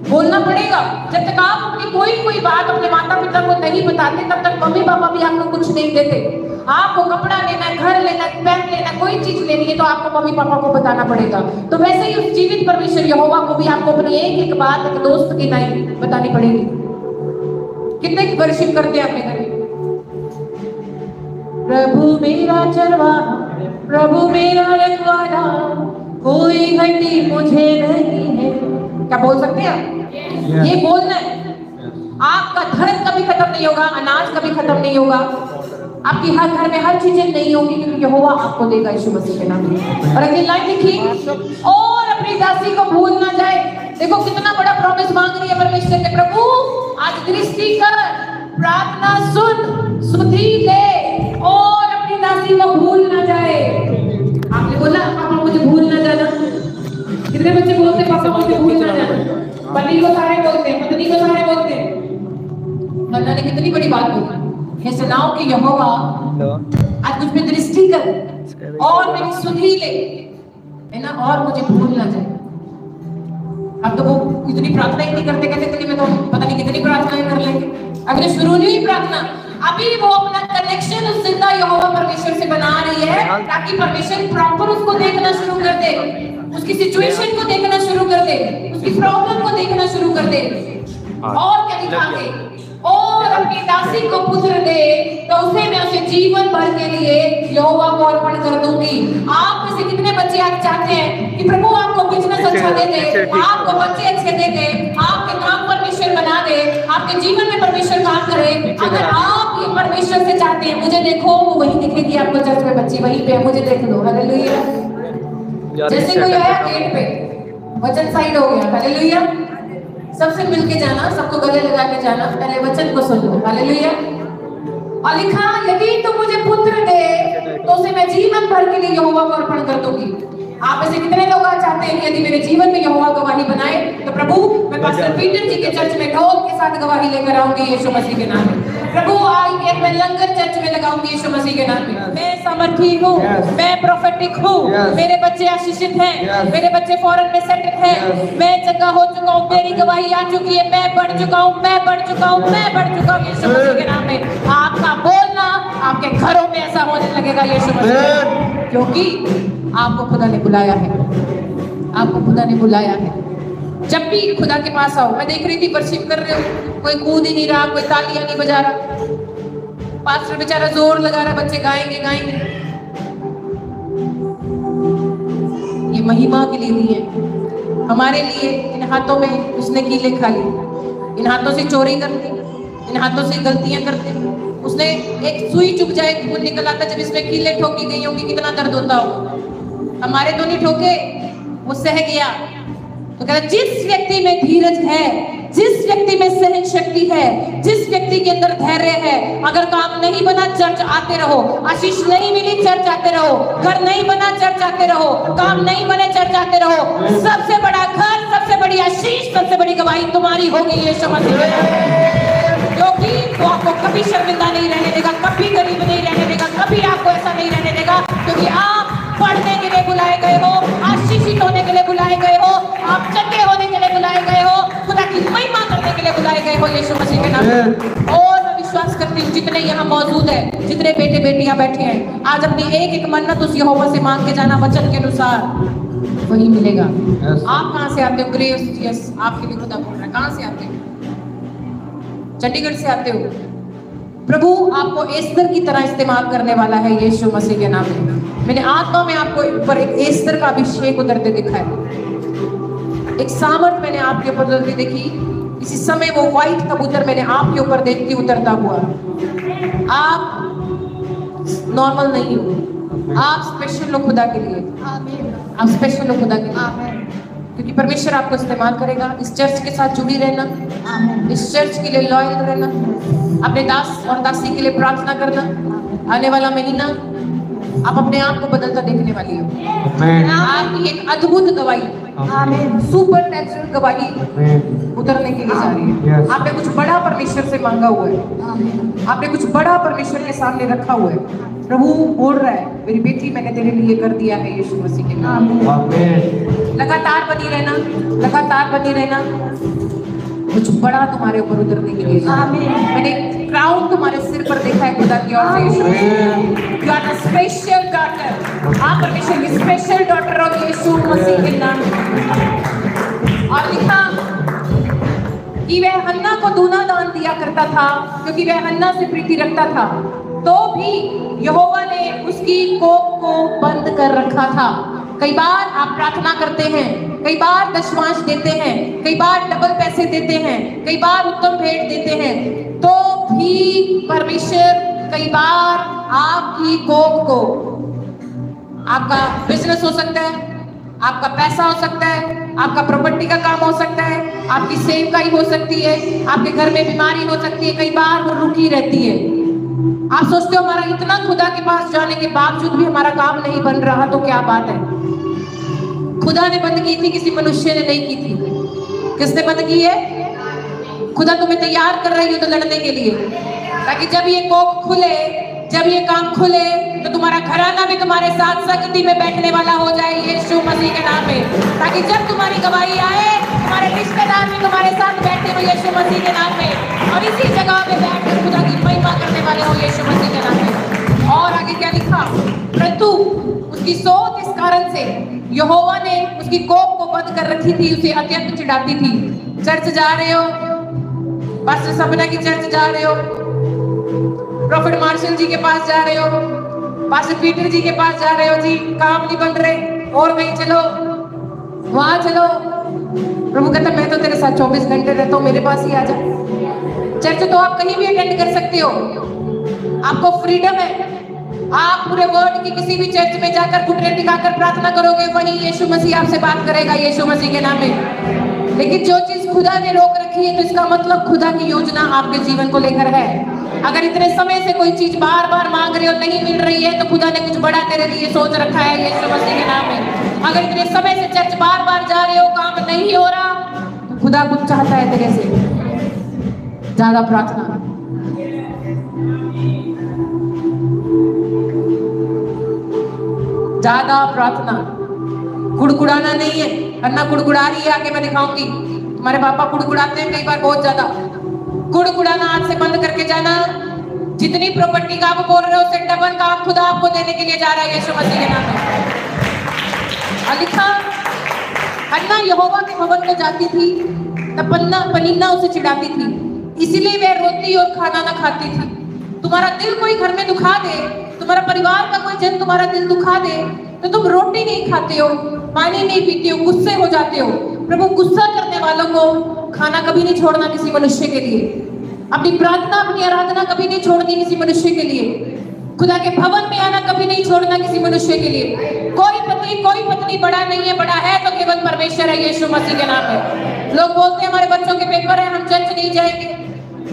बोलना पड़ेगा। जब तक आप अपनी कोई बात अपने माता पिता को नहीं बताते, तब तक मम्मी पापा भी आपको कुछ नहीं देते। आपको कपड़ा लेना है, घर लेना है, पेन लेना है, कोई चीज लेनी है तो आपको मम्मी पापा को बताना पड़ेगा। तो वैसे ही उस जीवित परमेश्वर यहोवा को भी आपको अपनी एक बात एक दोस्त की नहीं बतानी पड़ेगी। कितने की वर्शिप करते हैं अपने घर? प्रभु मेरा चरवाहा, प्रभु मेरा रखवाला, कोई घटी मुझे नहीं है। क्या बोल सकते हैं आप? ये बोलना है। आपका धन कभी खत्म नहीं होगा, अनाज कभी खत्म नहीं होगा, आपकी हर घर में हर चीजें नहीं होगी, क्योंकि यहोवा आपको देगा यीशु मसीह के नाम में। और अगली लाइन लिखी, और अपनी दासी को भूल ना जाए। देखो कितना बड़ा प्रॉमिस मांग रही है परमेश्वर के, प्रभु आज दृष्टि कर, प्रार्थना सुन, सुधि ले और अपनी दासी को भूल ना जाए। आपने बोला पापा मुझे भूल ना जाना। कितने बच्चे बोलते पापा मुझे भूल ना जाना? पति को सारे बोलते हैं, पत्नी को सारे बोलते हैं। अल्लाह ने कितनी बड़ी बात बोली, हे सेनाओं के यहोवा आज मुझ पे दृष्टि कर और मेरी सुधि ले, है ना, और मुझे भूल ना जाए। अब तो वो इतनी प्रार्थना ही नहीं करते, कहते चलिए मैं तो पता नहीं कितनी प्रार्थनाएं कर लेंगे। अभी तो शुरू नहीं हुई प्रार्थना, अभी वो अपना कनेक्शन उस जिंदा यहोवा परमेश्वर से बना रही है, ताकि परमेश्वर प्रॉपर उसको देखना शुरू कर दे, उसकी सिचुएशन को देखना शुरू कर दे, उसकी प्रॉब्लम को देखना शुरू कर दे। और क्या दिखाते, और अपनी दासी को पुत्र दे तो उसे मैं उसे जीवन भर के लिए यहोवा को अर्पण कर दूंगी। आप में से कितने बच्चे आज चाहते हैं कि प्रभु आपको बिजनेस अच्छा दे दे, आपको बच्चे अच्छे दे दे, आपके काम परमेश्वर बना दे, आपके जीवन में परमेश्वर काम करे। अगर आप ये परमेश्वर से चाहते हैं, मुझे देखो, वो वही दिखेगी आपको चर्च में, बच्ची वहीं पे, मुझे देख लो। हालेलुया। जैसे कोई आया गेट पे, वचन साइड हो गया, हालेलुया। सबसे मिलके जाना, सबको गले लगा के जाना, पहले वचन को सुन लो, हालेलुया। और लिखा, यदि तू मुझे पुत्र दे तो उसे मैं जीवन भर के लिए यहोवा को अर्पण कर दूंगी। आप में से कितने लोग चाहते हैं कि यदि मेरे जीवन में यहोवा गवाही बनाए, तो प्रभु मैं पास्टर पीटर जी के चर्च में ढोल के साथ गवाही लेकर आऊंगी यीशु मसीह के नाम में। प्रभु आई मैं लंगर चर्च में लगाऊंगी यीशु मसीह के नाम में। मैं सामर्थी हूँ, मैं प्रोफेटिक हूँ, मेरे बच्चे आशीषित हैं, मेरे बच्चे फॉरेन में सेटल हैं, मैं जगह हो चुका हूँ, मेरी गवाही आ चुकी है, मैं बढ़ चुका हूँ, मैं बढ़ चुका हूँ, मैं बढ़ चुका हूँ यीशु मसीह के नाम में। आपका बोलना आपके घरों में ऐसा होने लगेगा यीशु मसीह, क्योंकि आपको खुदा ने बुलाया है, आपको खुदा ने बुलाया है। जब भी खुदा के पास आओ, मैं देख रही थी वर्शिप कर रहे हो, कोई कूद ही नहीं रहा, कोई तालियां नहीं बजा रहा, पास्टर बेचारा जोर लगा रहा, बच्चे गाएंगे गाएंगे, की महिमा के लिए दिए। हमारे लिए इन हाथों में उसने कीले खा ली, इन हाथों से चोरी कर दी, इन हाथों से गलतियां करते। उसने एक सुई चुभ जाए खून निकल आता, जब इसमें कीले ठोकी गई होंगी कितना दर्द होता होगा। हमारे तो नहीं ठोके, वो सह गया। तो कहता जिस व्यक्ति में धीरज है, जिस व्यक्ति में सहन शक्ति है, जिस व्यक्ति के अंदर धैर्य है, अगर काम नहीं बना चर्च आते रहो, आशीष नहीं मिली चर्च आते रहो, घर नहीं बना चर्च आते रहो, काम नहीं बने चर्च आते रहो। सबसे बड़ा घर, सबसे बड़ी आशीष, सबसे बड़ी गवाही तुम्हारी होगी यीशु मसीह में, क्योंकि वो आपको कभी शर्मिंदा नहीं रहने देगा, कभी गरीब नहीं रहने देगा, कभी आपको ऐसा नहीं रहने देगा, क्योंकि आप पढ़ने के लिए बुलाए गए हो, आशीषित होने के लिए बुलाए गए हो, आप चंगे होने के लिए बुलाए गए हो, खुदा की महिमा करने के लिए बुलाए गए हो यीशु मसीह के नाम में। और मैं विश्वास करती हूँ जितने यहाँ मौजूद है, जितने बेटे बेटियां बैठे हैं, आज अपनी एक एक मन्नत उस यहोवा से मांग के जाना, वचन के अनुसार वही मिलेगा। आप कहाँ से आते हो? ग्रेस, यस, आपके लिए खुदा बोल रहा है। कहाँ से आते हो? चंडीगढ़ से आते हो। प्रभु आपको एस्तर की तरह इस्तेमाल करने वाला है यीशु मसीह के नाम में। मैंने आत्मा में आपको ऊपर एक एस्तर का अभिषेक उतरते दिखा है, एक सामर्थ मैंने आपके ऊपर उतरती देखी। इसी समय वो व्हाइट कबूतर मैंने आपके ऊपर देखती उतरता हुआ। आप नॉर्मल नहीं हो, आप स्पेशल हो खुदा के लिए, आप स्पेशल हो खुदा के लिए, क्योंकि परमेश्वर आपको इस्तेमाल करेगा। इस चर्च के साथ जुड़ी रहना, इस चर्च के लिए लॉयल रहना, अपने दास और दासी के लिए प्रार्थना करना। आने वाला महीना आप अपने आप को बदलता देखने वाली हो। आपकी एक अद्भुत गवाही, सुपर नेचुरल गवाही उतरने के लिए जा रही है। आपने कुछ बड़ा परमेश्वर से मांगा हुआ है, आपने कुछ बड़ा परमेश्वर के सामने रखा हुआ है। प्रभु बोल रहा है मेरी बेटी मैंने तेरे लिए कर दिया है यीशु मसीह के नाम में। लगातार बनी रहना, लगातार बनी रहना, कुछ बड़ा तुम्हारे ऊपर उतरने के लिए। मैंने क्राउन तुम्हारे सिर पर देखा है खुदा की ओर से Yeshu Masih. You are a special daughter, आप परमेश्वर की स्पेशल डॉटर हो यीशु मसीह के नाम में। और लिखा कि वह हन्ना को दूना दान दिया करता था, क्योंकि वह हन्ना से प्रीति रखता था, तो भी यहोवा ने उसकी कोख को बंद कर रखा था। कई बार आप प्रार्थना करते हैं, कई बार दशमांश देते हैं, कई बार डबल पैसे देते हैं, कई बार उत्तम भेंट देते हैं, तो भी परमेश्वर कई बार आपकी कोख को, आपका बिजनेस हो सकता है, आपका पैसा हो सकता है, आपका प्रॉपर्टी का काम हो सकता है, आपकी सेवकाई हो सकती है, आपके घर में बीमारी हो सकती है, कई बार वो रुकी रहती है। आप सोचते हो हमारा इतना खुदा के पास जाने के बावजूद भी हमारा काम नहीं बन रहा, तो क्या बात है? खुदा ने बंद की थी, किसी मनुष्य ने नहीं की थी। किसने बंद की है? खुदा तुम्हें तैयार कर रही हो तो लड़ने के लिए, ताकि जब ये कोख खुले, जब ये काम खुले, तो तुम्हारा घराना भी तुम्हारे साथ संगति में बैठने वाला हो जाए यीशु मसीह के नाम में। ताकि जब तुम्हारी गवाही आए, तुम्हारे रिश्तेदार भी तुम्हारे साथ बैठे हो यीशु मसीह के नाम में, और इसी जगह पे बैठकर खुदा की महिमा करने वाले हो यीशु मसीह के नाम में। और आगे क्या लिखा? परंतु उसकी सोच इस कारण से यहोवा ने उसकी कोख को बंद कर रखी थी, उसे अत्यंत चिढ़ाती थी। चर्च जा रहे हो, पास्टर सपना की चर्च जा रहे हो, प्रॉफिट मार्शल जी के पास जा रहे हो, पास्टर पीटर जी के पास जा रहे हो, जी काम नहीं बन रहे, और कहीं चलो, वहां चलो। प्रभु कहता मैं तो तेरे साथ 24 घंटे रहता हूँ, मेरे पास ही आ जा। चर्च तो आप कहीं भी अटेंड कर सकते हो, आपको फ्रीडम है। आप पूरे वर्ल्ड की किसी भी चर्च में जाकर घुटने टिकाकर प्रार्थना करोगे, वही यीशु मसीह आपसे बात करेगा यीशु मसीह के नाम में। लेकिन जो चीज खुदा ने रोक रखी है, तो इसका मतलब खुदा की योजना आपके जीवन को लेकर है। अगर इतने समय से कोई चीज बार बार मांग रहे हो, नहीं मिल रही है, तो खुदा ने कुछ बड़ा तेरे लिए सोच रखा है यीशु मसीह के नाम में। अगर इतने समय से चर्च बार बार जा रहे हो, काम नहीं हो रहा, तो खुदा कुछ चाहता है तेरे से। ज्यादा प्रार्थना, ज्यादा प्रार्थना, कुड़कुड़ाना नहीं है। अन्ना कुड़कुड़ा रही है, आगे मैं दिखाऊंगी। तुम्हारे पापा कुड़कुड़ाते हैं कई बार, बहुत ज्यादा। कुड़कुड़ाना आज से बंद करके जाना। जितनी प्रॉपर्टी का आप बोल रहे हो, उससे डबल काम खुदा आपको देने के लिए जा रहा है यीशु मसीह के नाम में। और लिखा, अन्ना यहोवा के भवन को जाती थी, तब पनिन्ना उसे चिढ़ाती थी, इसीलिए वह रोती और खाना न खाती थी। तुम्हारा दिल कोई घर में दुखा दे, तुम्हारा परिवार का कोई जन तुम्हारा दिल दुखा दे, तो तुम रोटी नहीं खाते हो, पानी नहीं पीते हो, गुस्से हो जाते हो। प्रभु, गुस्सा करने वालों को खाना कभी नहीं छोड़ना किसी मनुष्य के लिए, अपनी प्रार्थना अपनी आराधना कभी नहीं छोड़नी किसी मनुष्य के लिए, खुदा के भवन में आना कभी नहीं छोड़ना किसी मनुष्य के लिए। कोई पति कोई पत्नी बड़ा नहीं है, बड़ा है तो केवल परमेश्वर है, यीशु मसीह के नाम है। लोग बोलते हैं हमारे बच्चों के पेपर है, हम चर्च नहीं जाएंगे,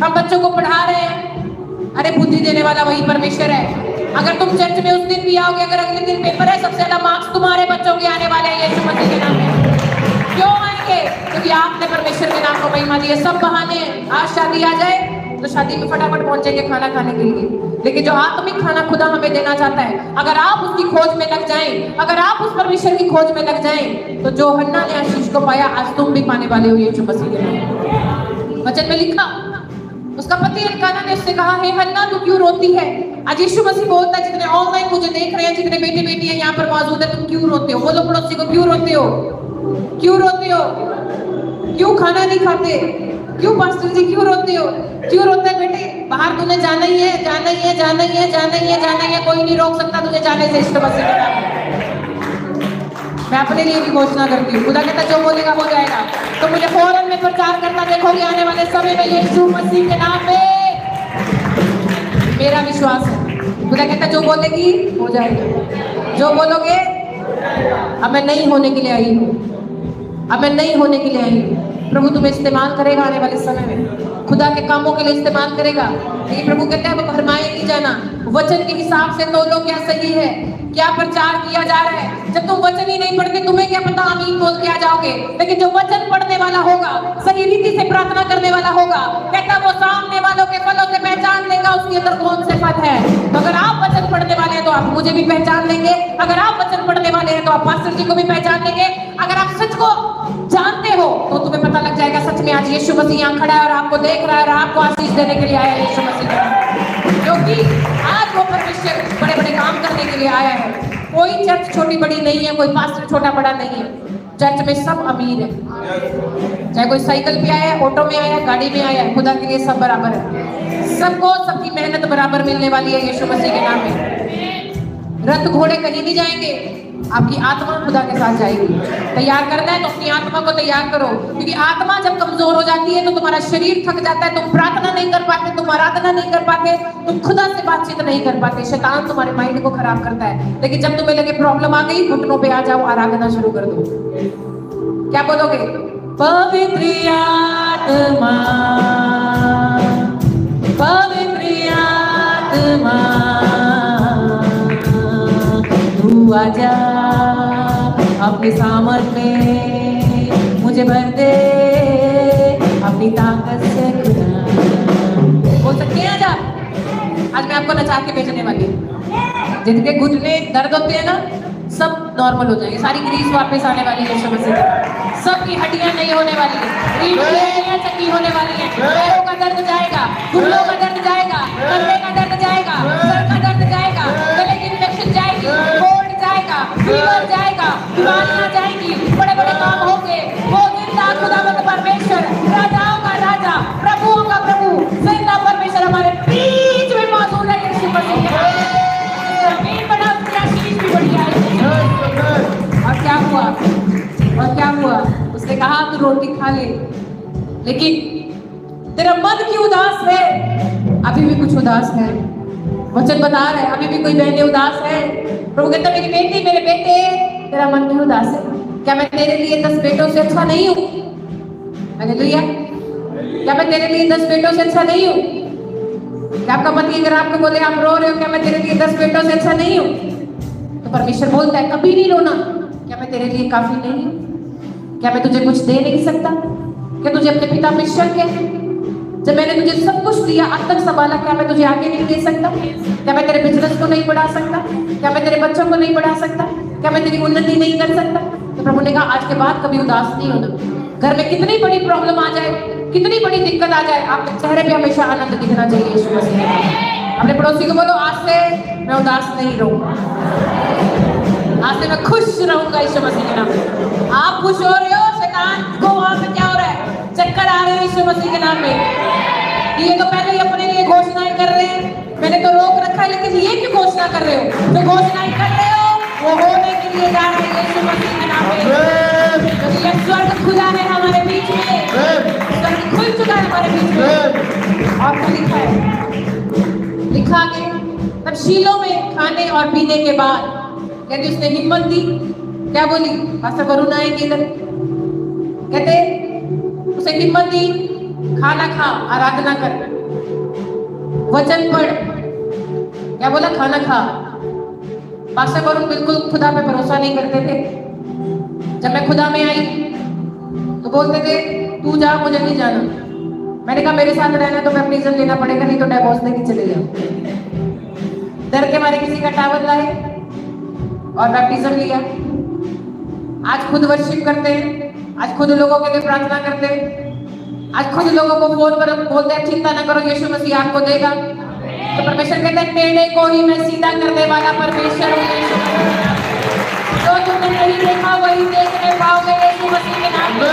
हम बच्चों को पढ़ा रहे हैं। अरे बुद्धि देने वाला वही परमेश्वर है। अगर तुम चर्च में उस दिन भी आओगे, अगर अगले दिन पेपर है, सबसे ज्यादा मार्क्स तुम्हारे बच्चों के आने वाले हैं यीशु मसीह के नाम में। क्यों आएंगे? क्योंकि आपने परमेश्वर के नाम को महिमा दी है। सब बहाने हैं। आज शादी आ जाए तो शादी में फटाफट पहुंचेंगे खाना खाने के लिए, लेकिन जो आत्मिक खाना खुदा हमें देना चाहता है, अगर आप उसकी खोज में लग जाएं, अगर आप उस परमेश्वर की खोज में लग जाएं, तो जो हन्ना ने आशीष को पाया, आज तुम भी पाने वाले हो यीशु मसीह के नाम। वचन में लिखा, उसका पति एल्काना ने उससे कहा, हे हन्ना तू क्यों रोती है? आज यीशु मसीह बोलता है, जितने ऑनलाइन मुझे देख रहे हैं, जितने बेटे बेटियां यहाँ पर मौजूद है, तुम क्यों रोते हो? बोलो पड़ोसी को, क्यों रोते हो? क्यों रोते हो? क्यों खाना नहीं खाते? क्यों पास्टर जी क्यों रोते हो? क्यों रोते हैं बेटे? बाहर तूने जाना ही है, जाना ही है, जाना ही है, जाना ही है, जाना ही है, कोई नहीं रोक सकता तुझे जाने से यीशु मसीह के नाम में। मैं अपने लिए भी घोषणा करती हूँ, खुदा कहता जो बोलेगा हो जाएगा। तो मुझे फौरन में प्रचार करना देखोगे आने वाले समय में यीशु मसीह के नाम में, मेरा विश्वास है। खुदा कहता जो बोलेगी हो जाएगा, जो बोलोगे। अब मैं नहीं होने के लिए आई हूँ, अब मैं नहीं होने के लिए आई हूँ। प्रभु तुम्हें इस्तेमाल करेगा आने वाले समय में, खुदा के कामों के लिए इस्तेमाल करेगा। लेकिन प्रभु कहते हैं वो भरमाए नहीं जाना, वचन के हिसाब से तोलो क्या सही है, क्या प्रचार किया जा रहा है। जब तुम वचन ही नहीं पढ़ते, तुम्हें क्या पता आमीन बोल के आ जाओगे। लेकिन जो वचन पढ़ने वाला होगा, सही रीति से प्रार्थना करने वाला होगा, कहता वो सामने वालों के फलों से पहचान लेगा उसके अंदर कौन से फल है। तो अगर आप वचन पढ़ने वाले हैं तो आप मुझे भी पहचान लेंगे, अगर आप वचन पढ़ने वाले हैं तो आप पास्टर जी को भी पहचान लेंगे। अगर आप सच को जानते हो तो तुम्हें पता लग जाएगा सच में आज यीशु मसीह यहाँ खड़ा है और आपको देख रहा है और आपको आशीष देने के लिए आया है यीशु मसीह, क्योंकि आज वो परमेश्वर बड़े बड़े काम करने के लिए आया है। कोई चर्च छोटी बड़ी नहीं है, कोई पास्टर छोटा बड़ा नहीं है। चर्च में सब अमीर है, चाहे कोई साइकिल पे आया है, ऑटो में आया है, गाड़ी में आया है, खुदा के लिए सब बराबर है। सबको सबकी मेहनत बराबर मिलने वाली है यीशु मसीह के नाम में। रथ घोड़े कहीं नहीं जाएंगे, आपकी आत्मा खुदा के साथ जाएगी। तैयार करना है तो अपनी आत्मा को तैयार करो, क्योंकि आत्मा जब कमजोर हो जाती है तो तुम्हारा शरीर थक जाता है, तुम प्रार्थना नहीं कर पाते, तुम आराधना नहीं कर पाते, तुम खुदा से बातचीत नहीं कर पाते। शैतान तुम्हारे माइंड को खराब करता है। लेकिन जब तुम्हें लगे प्रॉब्लम आ गई, घुटनों पे आ जाओ, आराधना शुरू कर दो। क्या बोलोगे? पवित्र आत्मा, पवित्र आत्मा तू आजा अपनी सामर्थ में, मुझे भर दे अपनी ताकत से। बोल सकते हैं आजा? आज मैं आपको नचा के भेजने वाली हूँ। जिनके घुटने दर्द होते हैं ना, सब नॉर्मल हो जाएंगे, सारी ग्रीस वापस आने वाली है यीशु मसीह की। सबकी हड्डियां नहीं होने वाली है, हड्डियां चक्की होने वाली है। पैरों का दर्द जाएगा, घुटनों का दर्द जाएगा, कंधे का दर्द जाएगा, सर का दर्द जाएगा, गले की इन्फेक्शन जाएगी, कोल्ड जाएगा, फीवर जाएगा, बीमारियां जाएंगी, बड़े बड़े काम होंगे। वो जिंदा खुदावंद परमेश्वर, राजाओं का राजा, प्रभुओं का प्रभु, जिंदा परमेश्वर हमारे बीच में मौजूद है यीशु मसीह के नाम में। जमीन बना उसकी आशीष भी बढ़िया है। और क्या हुआ? और क्या हुआ? उसने कहा तू रोटी खा ले, लेकिन तेरा मन क्यों उदास है? अभी भी कुछ उदास है। वचन बता रहा है अभी भी कोई बहनें उदास है। प्रभु कहता मेरी बेटी, मेरे बेटे, तेरा मन क्यों उदास है? क्या मैं तेरे लिए 10 बेटों से अच्छा नहीं हूँ? हालेलुया। क्या मैं तेरे लिए 10 बेटों से अच्छा नहीं हूँ? क्या आपका पति अगर आपको बोले आप रो रहे हो, क्या मैं तेरे लिए 10 बेटों से अच्छा नहीं हूँ? तो परमेश्वर बोलता है कभी नहीं रोना। क्या मैं तेरे लिए काफी नहीं हूँ? क्या मैं तुझे कुछ दे नहीं सकता? क्या तुझे अपने पिता में शक है? जब मैंने तुझे सब कुछ दिया, अब तक संभाला, क्या मैं तुझे आगे नहीं दे सकता? क्या मैं तेरे बिजनेस को नहीं बढ़ा सकता? क्या मैं तेरे बच्चों को नहीं बढ़ा सकता? क्या मैं तेरी उन्नति नहीं कर सकता? तो प्रभु ने कहा आज के बाद कभी उदास नहीं होना। घर में कितनी बड़ी प्रॉब्लम आ जाए, कितनी बड़ी दिक्कत आ जाए, आपके चेहरे पे हमेशा आनंद दिखना चाहिए यीशु मसीह के नाम में। अपने पड़ोसी को बोलो आज से मैं उदास नहीं रहूंगा, आज से मैं खुश रहूंगा यीशु मसीह के नाम में। आप खुश हो रहे हो, शैतान को वहां पे क्या हो रहा है? चक्कर आ रहे हैं यीशु मसीह के नाम में। ये तो पहले ही अपने लिए घोषणाएं कर रहे हैं, मैंने तो रोक रखा है, लेकिन ये क्यों घोषणा कर रहे हो? जो घोषणाएं कर रहे हो वो होने की के लिए जा रहे हैं यीशु मसीह के नाम में। क्योंकि ये स्वर्ग खुला है हमारे बीच में, स्वर्ग खुल चुका है हमारे बीच में। और क्या लिखा है, लिखा आगे, तब शीलो में खाने और पीने के बाद कहते उसने हिम्मत दी, क्या बोली, पास्टर वरुण आएंगे इधर, कहते उसे हिम्मत दी, खाना खा, आराधना कर, वचन पढ़, क्या बोला, खाना खा। पास्टर वरुण बिल्कुल खुदा पे भरोसा नहीं करते थे। जब मैं खुदा में आई तो बोलते थे तू जा, मुझे नहीं जाना। मैंने कहा मेरे साथ रहना तो बैप्टिज्म लेना पड़ेगा, नहीं तो डिवोर्स देके चले जाओ। डर के मारे किसी का टावल लाए और बैप्टिज्म लिया। आज खुद वर्शिप करते हैं, आज खुद लोगों के लिए प्रार्थना करते हैं, आज खुद लोगों को फोन पर बोलते हैं चिंता न करो यीशु मसीह आपको देगा। तो परमेश्वर कहते हैं टेढ़े को ही मैं सीधा करने वाला परमेश्वर हूँ। जो तुमने नहीं देखा वही देखने पाओगे यीशु मसीह के नाम में,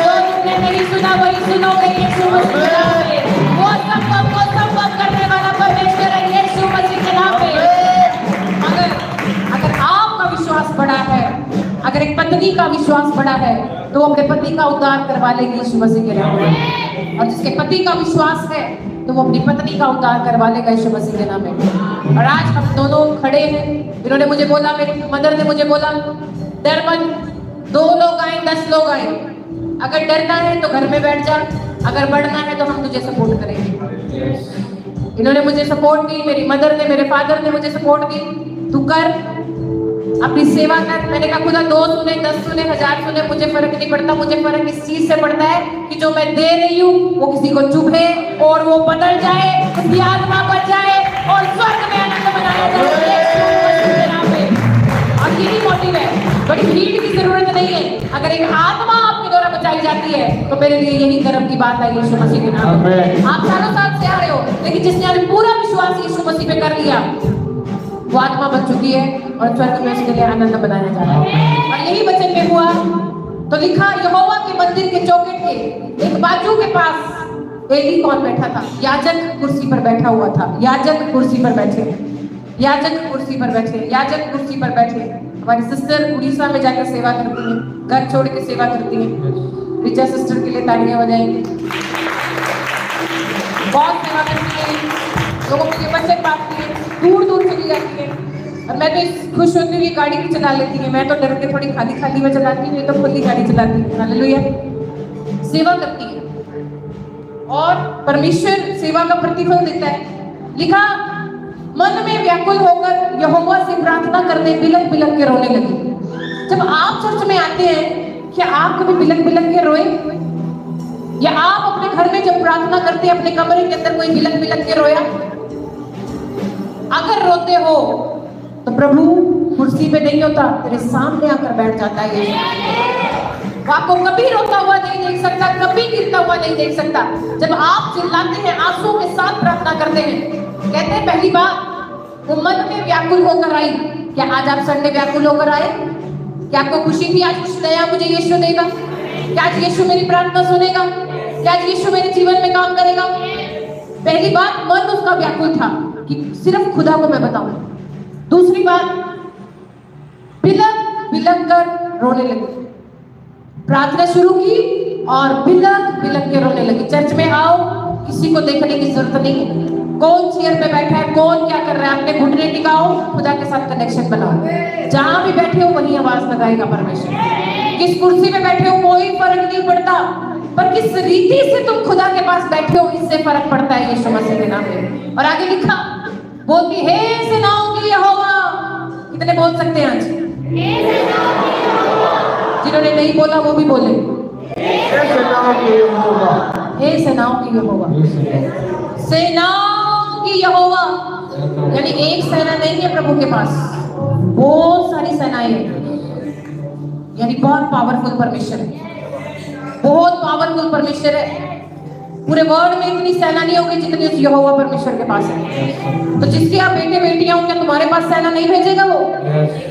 जो तुमने नहीं सुना वही सुनोगे यीशु मसीह के नाम में। वो संभव करने वाला परमेश्वर है यीशु मसीह के नाम में। अगर आपका विश्वास बड़ा है, अगर एक पत्नी का विश्वास बड़ा है तो वो अपने पति का उद्धार करवा लेगी यीशु मसीह के नाम में। और जिसके पति का विश्वास है तो वो अपनी पत्नी का उद्धार करवा लेगा यीशु मसीह के नाम में। और आज हम दोनों खड़े हैं। इन्होंने मुझे बोला, मेरी मदर ने मुझे बोला, डर मत, 2 लोग आए 10 लोग आए, अगर डरना है तो घर में बैठ जा, अगर बढ़ना है तो हम तुझे सपोर्ट करेंगे। इन्होंने मुझे सपोर्ट दी, मेरी मदर ने, मेरे फादर ने मुझे सपोर्ट दी, तू कर, अपनी सेवा कर। मैंने कहा खुदा 2 सुने, 10 सुने, 1000 सुने, मुझे फर्क नहीं पड़ता। मुझे फर्क इस चीज से पड़ता है कि जो मैं दे रही हूँ वो किसी को चुभे और वो बदल जाए, उसकी आत्मा बच जाए और स्वर्ग में आनंद मनाया जाए। और यही मोटिव है, बड़ी भीड़ की जरूरत नहीं है। अगर एक आत्मा आपके द्वारा बचाई जाती है तो मेरे लिए यही गर्व की बात है यीशु मसीह के नाम में। आप सालों साल से आ रहे हो, लेकिन जिसने पूरा विश्वास यीशु मसीह पे कर लिया वो आत्मा बच चुकी है और स्वर्ग में उसके लिए आनंद बनाया जा रहा है। और यही वचन में हुआ तो लिखा, यहोवा के मंदिर के चौखट के एक बाजू के पास एली कौन बैठा था, याजक कुर्सी पर बैठा हुआ था। याजक कुर्सी पर बैठे, याजक कुर्सी पर बैठे, याजक कुर्सी पर बैठे। हमारी सिस्टर उड़ीसा में जाकर सेवा करती है, घर छोड़ के सेवा करती है। रिचा सिस्टर के लिए तालियां बजाएंगे। बहुत सेवा करती है, लोगों के लिए वचन बांटती है, दूर दूर चली जाती है। और मैं तो खुश होती हूँ, गाड़ी भी चला लेती है। मैं तो डर के थोड़ी खाली खाली में चलाती हूँ, ये तो खुली गाड़ी चलाती है। हालेलुया, सेवा करती है और परमेश्वर सेवा का प्रतिफल देता है। लिखा, मन में व्याकुल होकर यहोवा से प्रार्थना करने बिलक बिलक के रोने लगी। जब आप चर्च में आते हैं, क्या आप कभी बिलक बिलक के रोए? या आप अपने घर में जब प्रार्थना करते हैं, अपने कमरे के अंदर कोई बिलक बिलक के रोया? अगर रोते हो तो प्रभु कुर्सी पे नहीं होता, तेरे सामने आकर बैठ जाता है। वो आपको कभी रोता हुआ नहीं देख सकता, कभी गिरता हुआ नहीं देख सकता। जब आप चिल्लाते हैं, आंसू के साथ प्रार्थना करते हैं, कहते हैं पहली बात वो मन में व्याकुल होकर आई। क्या आज आप संडे व्याकुल होकर आए? क्या आपको खुशी थी आज कुछ नया मुझे यीशु देगा? क्या आज यीशु मेरी प्रार्थना सुनेगा? क्या आज यीशु मेरे जीवन में काम करेगा? पहली बात, मन उसका व्याकुल था कि सिर्फ खुदा को मैं बताऊं। दूसरी बात, बिलक बिलक कर रोने लगी। प्रार्थना शुरू की और बिलक बिलक के रोने लगी। चर्च में आओ, किसी को देखने की जरूरत नहीं है, कौन चेयर पे बैठा है, कौन क्या कर रहा है, अपने घुटने टिकाओ, खुदा के साथ कनेक्शन बनाओ। जहां भी बैठे हो वहीं आवाज लगाएगा परमेश्वर। किस कुर्सी पे बैठे हो कोई फर्क नहीं पड़ता, पर किस रीति से तुम खुदा के पास बैठे हो इससे फर्क पड़ता है यीशु मसीह के नाम में। और आगे लिखा, बोलती हे सेनाओं की यहोवा। कितने बोल सकते हैं आज? जिन्होंने नहीं बोला वो भी बोले, हे सेनाओं की यहोवा, हे सेनाओं की यहोवा, सेनाओं की यहोवा। यानी एक सेना नहीं है प्रभु के पास, बहुत सारी सेनाएं हैं। यानी बहुत पावरफुल परमेश्वर है, बहुत पावरफुल परमेश्वर है। पूरे वर्ल्ड में इतनी सेना नहीं होगी जितनी उस यहोवा परमेश्वर के पास है। तो जिसके आप बेटे बेटियां हो, क्या तुम्हारे पास सेना नहीं भेजेगा वो?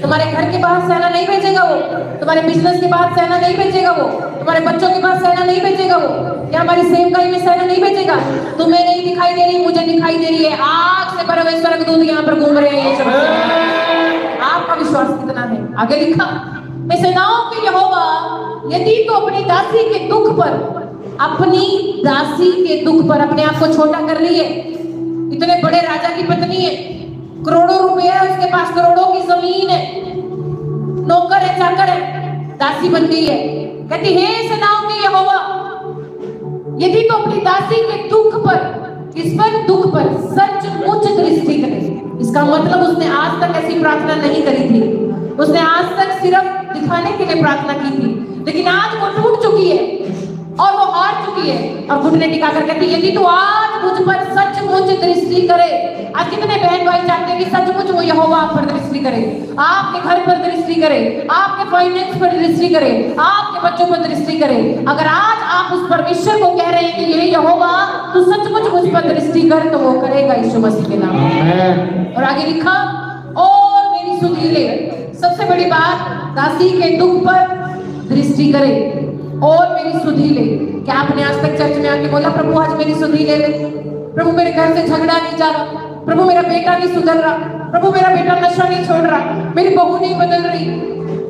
तुम्हारे घर के बाहर सेना नहीं भेजेगा वो? तुम्हारे बिजनेस के बाहर सेना नहीं भेजेगा वो? तुम्हारे बच्चों के पास सेना नहीं भेजेगा वो? क्या हमारी सेवकाई में सेना नहीं भेजेगा? तुम्हें नहीं दिखाई दे रही, मुझे दिखाई दे रही है। आग से भरे हुए स्वर्गदूत यहाँ पर घूम रहे हैं। आप आपका विश्वास कितना है? आगे लिखा, मैं सेनाओं के यहोवा यदि तो अपनी दासी के दुख पर, अपनी दासी के दुख पर अपने आप को छोटा कर लिए। इतने बड़े राजा की पत्नी है, करोड़ों रुपए है उसके पास, करोड़ों की जमीन है, नौकर है, चाकर है, दासी बन गई है। कहती हे सेनाओं के यहोवा यदि तो अपनी दासी के दुख पर, इस पर दुख पर सचमुच दृष्टि करे। इसका मतलब उसने आज तक ऐसी प्रार्थना नहीं करी थी, उसने आज तक सिर्फ दिखाने के लिए प्रार्थना की थी, लेकिन आज वो टूट चुकी है और वो हार चुकी है और घुटने टिकाकर कहती है यदि तो आज मुझ पर सचमुच दृष्टि करे। आज कितने बहन भाई चाहते हैं कि सचमुच वो यहोवा आप पर दृष्टि करे, आपके घर पर दृष्टि करे, आपके फाइनेंस पर दृष्टि करे, आपके बच्चों पर दृष्टि करे। अगर आज आप उस परमेश्वर को कह रहे हैं कि ये यहोवा तू सचमुच मुझ पर दृष्टि कर, तो वो करेगा यीशु मसीह के नाम में। और आगे लिखा, और मेरी सुधीले, सबसे बड़ी बात, दासी के दुख पर दृष्टि करे और मेरी सुधी ले। क्या आपने आज तक चर्च में आके बोला प्रभु आज मेरी सुधी ले ले? प्रभु मेरे घर से झगड़ा नहीं जा रहा, प्रभु मेरा बेटा नहीं सुधर रहा, प्रभु मेरा बेटा नशा नहीं छोड़ रहा, मेरी बहू नहीं बदल रही,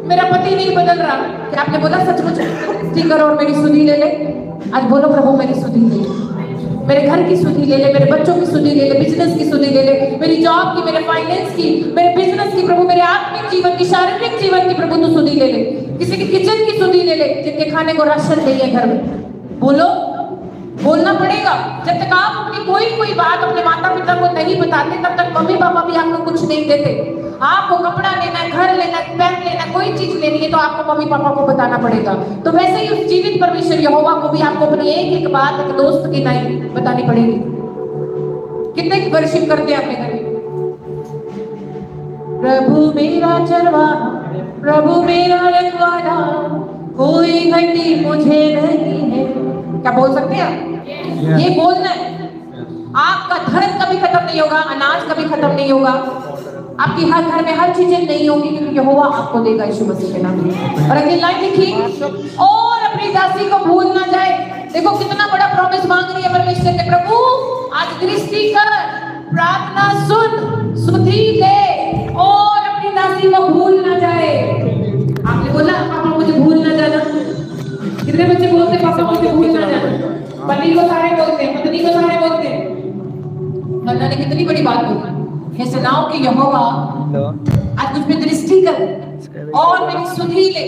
मेरा पति नहीं बदल रहा। क्या आपने बोला सचमुच दृष्टि करो और मेरी सुधी ले ले? आज बोलो प्रभु मेरी सुधी ले ले, मेरे घर की सुधी ले ले, मेरे बच्चों की सुधी ले ले, बिजनेस की सुधी ले ले, मेरी जॉब की, मेरे फाइनेंस की, मेरे बिजनेस की, प्रभु मेरे आत्मिक जीवन की, शारीरिक जीवन की, प्रभु तू सुधी ले ले। किसी की किचन की सुधी ले ले, जिनके खाने को राशन नहीं है घर में। बोलो, बोलना पड़ेगा। जब तक आप अपनी कोई बात अपने माता पिता को नहीं बताते, तब तक मम्मी पापा भी आपको कुछ नहीं देते। आपको कपड़ा लेना है, घर लेना है, पेन लेना है, कोई चीज लेनी है तो आपको मम्मी पापा को बताना पड़ेगा। तो वैसे ही उस जीवित परमेश्वर यहोवा को भी आपको अपनी एक बात एक दोस्त की नहीं बतानी पड़ेगी। कितने की वर्शिप करते हैं अपने घर में? प्रभु मेरा चरवाहा, प्रभु मेरा रखवाला, कोई घटी मुझे नहीं है। क्या बोल सकते हैं आप? ये बोलना है। आपका धन कभी खत्म नहीं होगा, अनाज कभी खत्म नहीं होगा, आपकी हर घर में हर चीजें नहीं होगी, क्योंकि यहोवा आपको देगा यीशु मसीह के नाम में। और अगली लाइन लिखी, और अपनी दासी को भूल ना जाए। देखो कितना बड़ा प्रॉमिस मांग रही है परमेश्वर से, प्रभु आज दृष्टि कर, प्रार्थना सुन, सुधी ले और अपनी दासी को भूल ना जाए। आपने बोला पापा मुझे भूल ना जाना। कितने बच्चे बोलते पापा मुझे भूल ना जाना? पति को सारे बोलते हैं, पत्नी को सारे बोलते हैं। अल्लाह ने कितनी बड़ी बात बोली, हे सेनाओं के यहोवा आज मुझ पे दृष्टि कर और मेरी सुधी ले,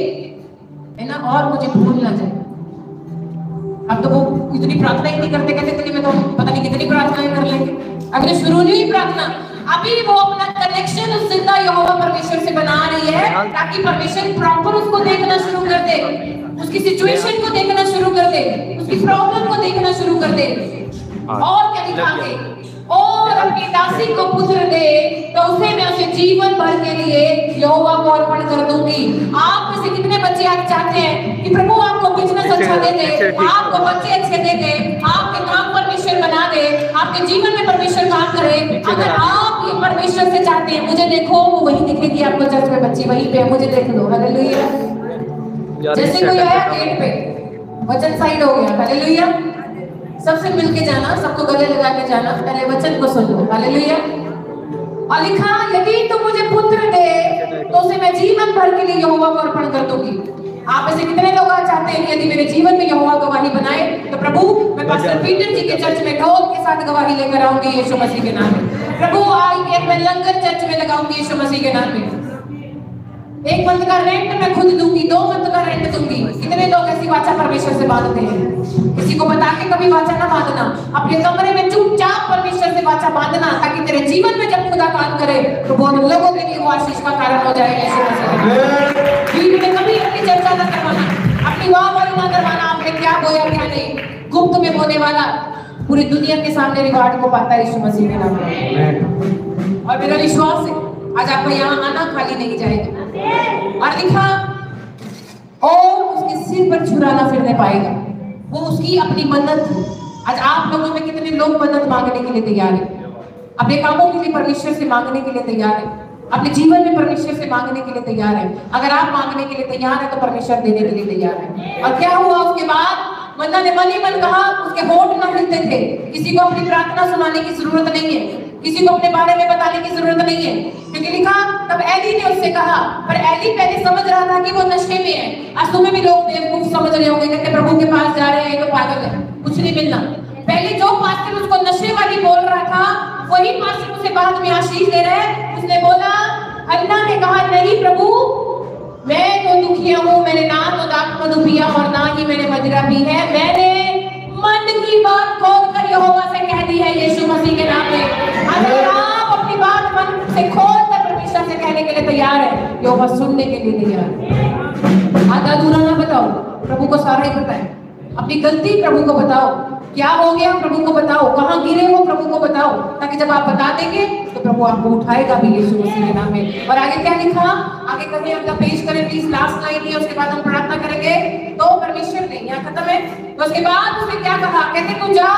है ना, और मुझे भूल ना जाए। अब तो वो इतनी प्रार्थना ही नहीं करते, कहते चलिए मैं तो पता नहीं कितनी प्रार्थनाएं कर लेंगे। अगर शुरू नहीं हुई प्रार्थना, अभी वो अपना कनेक्शन उस जिंदा यहोवा परमेश्वर से बना रही है, ताकि परमेश्वर प्रॉपर उसको देखना शुरू कर दे, उसकी सिचुएशन को देखना शुरू कर दे, उसकी प्रॉब्लम को देखना शुरू कर दे। और क्या दिखाएंगे? और अपनी दासी को पुत्र दे तो उसे मैं उसे जीवन भर के लिए यहोवा को अर्पण कर दूंगी। आप में से कितने बच्चे आज चाहते हैं कि प्रभु आपको बिजनेस अच्छा दे दे, आपको बच्चे अच्छे दे दे, आपके काम परमेश्वर बना दे, आपके जीवन में परमेश्वर काम करे। अगर आप ये परमेश्वर से चाहते हैं, मुझे देखो, वो वही दिखेगी आपको चर्च में, बच्ची वहीं पे, मुझे देख लो। हालेलुया। जैसे कोई आया गेट पे, वचन साइड हो गया, हालेलुया। सबसे मिलके जाना, सबको गले लगा के जाना, पहले वचन को सुन लो, हालेलुया। और लिखा, यदि तुम मुझे पुत्र दे तो उसे मैं जीवन भर के लिए यहोवा को अर्पण कर दूंगी। आप में से कितने लोग चाहते हैं यदि मेरे जीवन में यहोवा गवाही बनाए, तो प्रभु मैं पास्टर पीटर जी के चर्च में ढोल के साथ गवाही लेकर आऊंगी यीशु मसीह के नाम में। प्रभु आई मैं लंगर चर्च में लगाऊंगी यीशु मसीह के नाम में। एक मंथ का रेंट मैं खुद दूंगी, 2 मंथ का रेंट दूंगी। कितने लोग ऐसी वाचा परमेश्वर से बांधते हैं? किसी को बता के कभी वाचा ना बांधना, अपने कमरे में चुपचाप परमेश्वर से वाचा बांधना, ताकि तेरे जीवन में जब खुदा काम करे तो बहुत लोगों के लिए वो आशीष का कारण हो जाएगा यीशु मसीह। भीड़ में कभी अपनी चर्चा ना करवाना, अपनी वाह वाली ना करवाना, आपने क्या बोया क्या नहीं। गुप्त में बोलने वाला पूरी दुनिया के सामने रिवार्ड को पाता है यीशु मसीह के नाम में। और मेरा विश्वास है आज आपका यहाँ आना खाली नहीं जाएगा। और लिखा, और उसके सिर पर छुराना फिरने पाएगा। वो उसकी अपनी मन्नत थी। आज आप लोगों में कितने लोग मन्नत मांगने के लिए तैयार हैं? अपने कामों के लिए परमेश्वर से मांगने के लिए तैयार है, अपने जीवन में परमेश्वर से मांगने के लिए तैयार है। अगर आप मांगने के लिए तैयार है तो परमेश्वर देने के लिए तैयार है। और क्या हुआ उसके बाद? मन्ना ने मन ही मन कहा, उसके होठ न हिलते थे। किसी को अपनी प्रार्थना सुनाने की जरूरत नहीं है, किसी को अपने बारे में बताने की जरूरत नहीं है, क्योंकि लिखा तब एली ने उससे कहा, पर एली पहले समझ रहा था कि वो नशे में है। आज तुम्हें भी लोग बेवकूफ समझ रहे होंगे, कहते प्रभु के पास जा रहे हैं तो पागल है, कुछ नहीं मिलना। पहले जो पास्टर उसको नशे वाली बोल रहा था, वही पास्टर उसे बाद में आशीष दे रहा है। उसने बोला, हन्ना ने कहा, नहीं प्रभु, मैं तो दुखिया हूँ, मैंने ना तो दाखमधु पिया और ना ही मैंने मदिरा पी है, मैंने मन की बात खोलकर यहोवा से कह दी है यीशु मसीह के नाम में। अगर आप अपनी बात मन से खोलकर परमेश्वर से कहने के लिए तैयार है, यहोवा सुनने के लिए तैयार है। आधा अधूरा ना बताओ, प्रभु को सारा ही पता है। अपनी गलती प्रभु को बताओ, क्या हो गया प्रभु को बताओ, कहाँ गिरे हो प्रभु को बताओ, ताकि जब आप बता देंगे तो प्रभु आपको उठाएगा भी यीशु मसीह के नाम में। और आगे क्या लिखा, आगे कहीं हम पेश करें प्लीज, लास्ट लाइन है, उसके बाद हम प्रार्थना करेंगे। तो परमेश्वर ने, यहाँ खत्म है, तो उसके बाद उसने क्या कहा, कहते तू जा,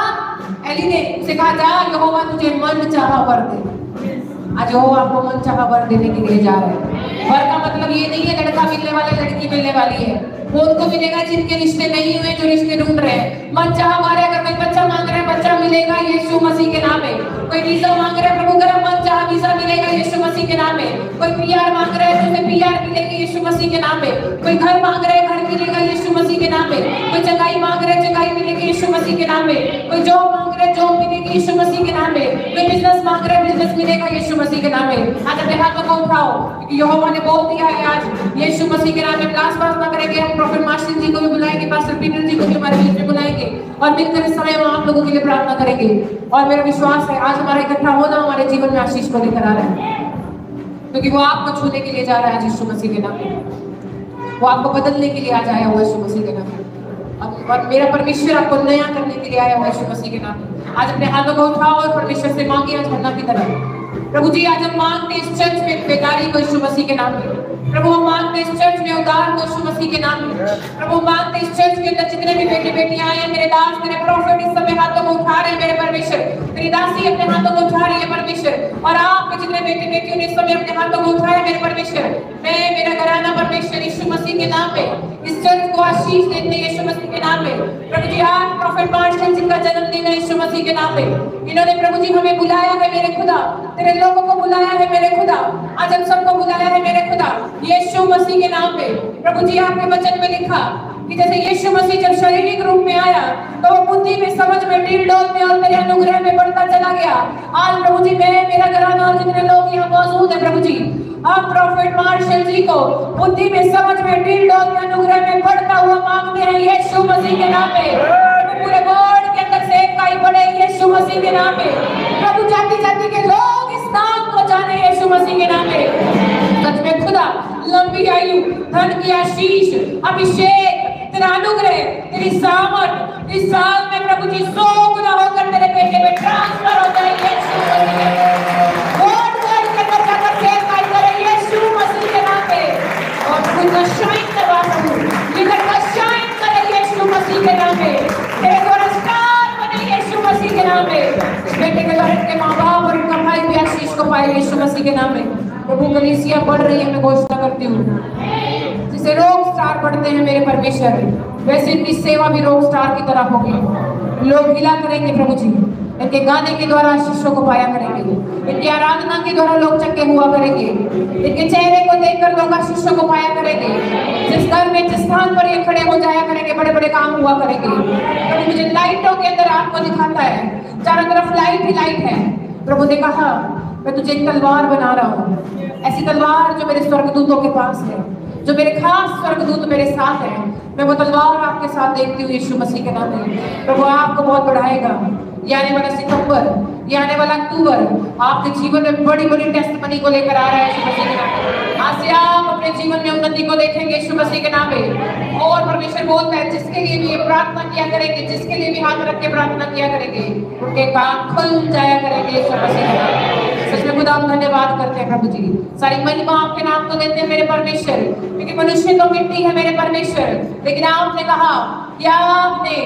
एली ने उसे कहा, जा यहोवा तुझे मन चाहा वर दे। आज यहोवा आपको मन चाहा वर देने के लिए जा रहे हैं। वर का मतलब ये नहीं है लड़का मिलने वाला लड़की मिलने वाली है, वो उनको मिलेगा जिनके रिश्ते नहीं हुए, जो रिश्ते ढूंढ रहे हैं। मन चाहा मारे, अगर कोई बच्चा मांग रहा है, बच्चा मिलेगा यीशु मसीह के नाम में। कोई वीजा मांग रहा है, प्रभु करा मन चाहा वीजा मिलेगा यीशु मसीह के नाम में। कोई पीआर मांग रहा है तो उसे पीआर मिलेगी यीशु मसीह के नाम में। कोई घर मांग रहा है, घर मिलेगा यीशु मसीह के नाम में। कोई जगाई मांग रहा है, जगाई मिलेगी यीशु मसीह के नाम में। कोई जॉब मांग रहा है, जॉब मिलेगी यीशु मसीह के नाम में। कोई बिजनेस मांग रहा है, बिजनेस मिलेगा यीशु मसीह के नाम में। आज अपने हाथों को उठाओ, क्योंकि यहोवा ने बोल दिया है आज यीशु मसीह के नाम में। क्लास प्रार्थना करेंगे, हम प्रोफेट मार्शल जी को भी बुलाएंगे, पास्टर पीटर जी को भी हमारे बीच में बुलाएंगे और मिलकर इस समय हम आप लोगों के लिए प्रार्थना करेंगे। और मेरा विश्वास है आज हमारा इकट्ठा होना हमारे जीवन में आशीष को लेकर आ रहा है, क्योंकि वो आपको छूने के लिए जा रहा है यीशु मसीह के नाम में। वो आपको बदलने के लिए आ जाया हुआ यीशु मसीह के नाम में। और मेरा परमेश्वर आपको नया करने के लिए आया हुआ यीशु मसीह के नाम में। आज अपने हाथों को उठाओ और परमेश्वर से मांगिए आज हन्ना की तरह, प्रभु जी आज हम मांगते इस चर्च में बेकारी को यीशु मसीह के नाम में। प्रभु हम मांगते इस चर्च में उद्धार को यीशु मसीह के नाम में। प्रभु मांगते इस चर्च के अंदर जितने भी बेटे बेटियां आए हैं, मेरे दास मेरे प्रोफेट इस समय हाथों को उठा रहे हैं मेरे परमेश्वर। मेरी दासी अपने हाथों को उठा रही है परमेश्वर, और आपके जितने बेटे बेटियों ने इस समय अपने हाथों को उठाया मेरे परमेश्वर, मैं मेरा घराना परमेश्वर यीशु मसीह के नाम में इस चर्च को आशीष देते हैं यीशु मसीह के नाम में। प्रभु जी आज प्रोफेट मार्शल जी का जन्मदिन है यीशु मसीह के नाम में। इन्होंने प्रभु जी हमें बुलाया है मेरे खुदा, तेरे लोगों को बुलाया है मेरे खुदा, आज हम सबको बुलाया है मेरे खुदा यीशु मसीह के नाम में। प्रभु जी आपके वचन में लिखा कि जैसे यीशु मसीह जब शारीरिक रूप में आया तो वो बुद्धि में, समझ में, डील डोल में और मेरे अनुग्रह में बढ़ता चला गया। आज प्रभु जी मैं, मेरा घराना और जितने लोग यहाँ मौजूद है प्रभु जी, हम प्रोफेट मार्शल जी को बुद्धि में, समझ में, डील डोल में, अनुग्रह में बढ़ता हुआ मांगते हैं यीशु मसीह के नाम में। पूरे वर्ल्ड के अंदर से इकाई बढ़े यीशु मसीह के नाम में। प्रभु जाति जाति के लोग इस नाम को जाने यीशु मसीह के नाम में। सच में खुदा लंबी आयु, धन की आशीष, अभिषेक, तेरा अनुग्रह, तेरी सामर्थ इस साल में प्रभु जी 100 गुना होकर तेरे बेटे में ट्रांसफर हो जाए यीशु मसीह के नाम में। वर्ल्ड के अंदर जाकर सेवकाई करे यीशु मसीह के नाम में। और प्रभु का शाइन करवा प्रभु, इधर का शाइन करे यीशु मसीह के नाम में। तेरे द्वारा स्टार बने यीशु मसीह के नाम में। बेटे के द्वारा इनके माँ बाप और इनका भाई भी आशीष को पाए यीशु मसीह के नाम में। प्रभु कलीसिया बढ़ रही है, मैं घोषणा करती हूँ जिसे रॉक स्टार बढ़ते हैं मेरे परमेश्वर, वैसे इनकी सेवा भी रॉक स्टार की तरह होगी। लोग हिला करेंगे प्रभु जी, इनके गाने के द्वारा आशीषों को पाया करेंगे, इनकी आराधना के द्वारा लोग चक्के हुआ करेंगे, इनके चेहरे को देखकर लोग आशीषों को पाया करेंगे। जिस घर में, जिस स्थान पर ये खड़े हो जाया करेंगे, बड़े बड़े काम हुआ करेंगे। प्रभु मुझे लाइटों के अंदर आपको दिखाता है, चारों तरफ लाइट ही लाइट है। प्रभु ने कहा मैं तुझे एक तलवार बना रहा हूँ, ऐसी तलवार जो मेरे स्वर्गदूतों के पास है, जो मेरे खास स्वर्गदूत मेरे साथ है। मैं वो तलवार आपके साथ देखती हूँ यीशु मसीह के नाम में। प्रभु आपको बहुत बढ़ाएगा। ये आने वाला सितंबर, ये आने वाला अक्टूबर आपके जीवन में बड़ी बड़ी टेस्ट मनी को लेकर आ रहा है यीशु मसीह के नाम में। आज से आप अपने जीवन में उन्नति को देखेंगे यीशु मसीह के नाम में। और परमेश्वर बोलता है जिसके लिए भी ये प्रार्थना किया करेंगे, जिसके लिए भी हाथ रख के प्रार्थना किया करेंगे, उनके काम खुल जाया करेंगे यीशु मसीह के नाम में। सच में खुदा हम धन्यवाद करते हैं प्रभु जी, सारी महिमा आपके नाम को देते हैं मेरे परमेश्वर, क्योंकि मनुष्य तो मिट्टी है मेरे परमेश्वर, लेकिन आपने कहा कि आपने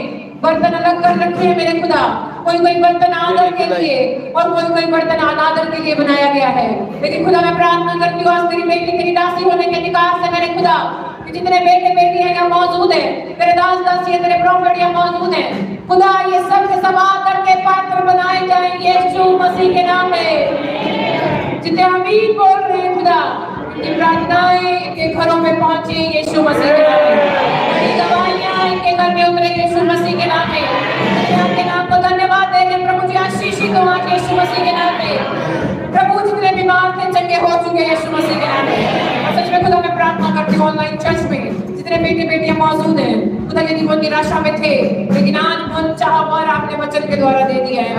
बर्तन अलग कर रखे हैं मेरे खुदा। कोई बर्तन आदर के लिए और कोई बर्तन अनादर के लिए बनाया गया है। लेकिन खुदा मैं प्रार्थना करती हूँ आज तेरी बेटी, तेरी दासी होने के अधिकार से मेरे खुदा कि जितने बेटे बेटियां यहाँ मौजूद है, तेरे दास दासियां, तेरे प्रॉफिट यहाँ मौजूद है, खुदा ये सब के सब आकर के पात्र बनाए जाएंगे यीशु मसीह के नाम में। जितने आमीन बोल रहे हैं खुदा, इनकी प्रार्थनाएं इनके घरों में पहुंचे यीशु मसीह के नाम में, दवाइयां इनके घर में उतरे यीशु मसीह के नाम में। आपके नाम को धन्यवाद देंगे प्रभु जी, आशीषित हो आज यीशु मसीह के नाम में। प्रभु जितने बीमार थे चंगे हो चुके यीशु मसीह के नाम में। और सच में खुदा मैं प्रार्थना करती हूँ ऑनलाइन चर्च में जितने बेटे बेटियां मौजूद हैं खुदा, यदि वो निराशा में थे लेकिन आज मन चाहा और आपने वचन के द्वारा दे दिया है,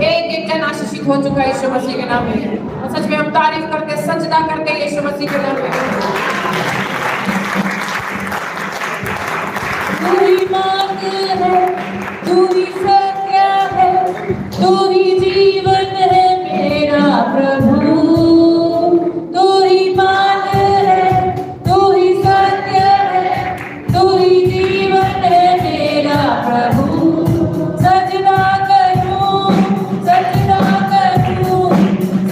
एक एक जन आशीषित हो चुका है यीशु मसीह के नाम में। और सच में हम तारीफ करते सजदा करते यीशु मसीह के नाम में। तू ही मार्ग है, तू ही सत्य है, तू ही जीवन है मेरा प्रभु। तू ही मार्ग है, तू ही सत्य है, तू ही जीवन है मेरा प्रभु। सजदा करूं, सजदा करूं,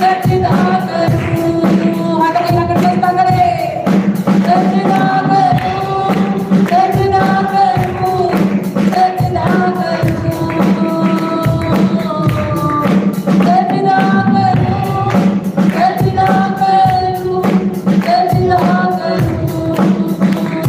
सजदा करूं, हाथों को लाकर सजदा करे, सजदा करूं, सजदा करूं, सजदा करूं, सजदा करूं, सजदा करूं, सजदा करूं।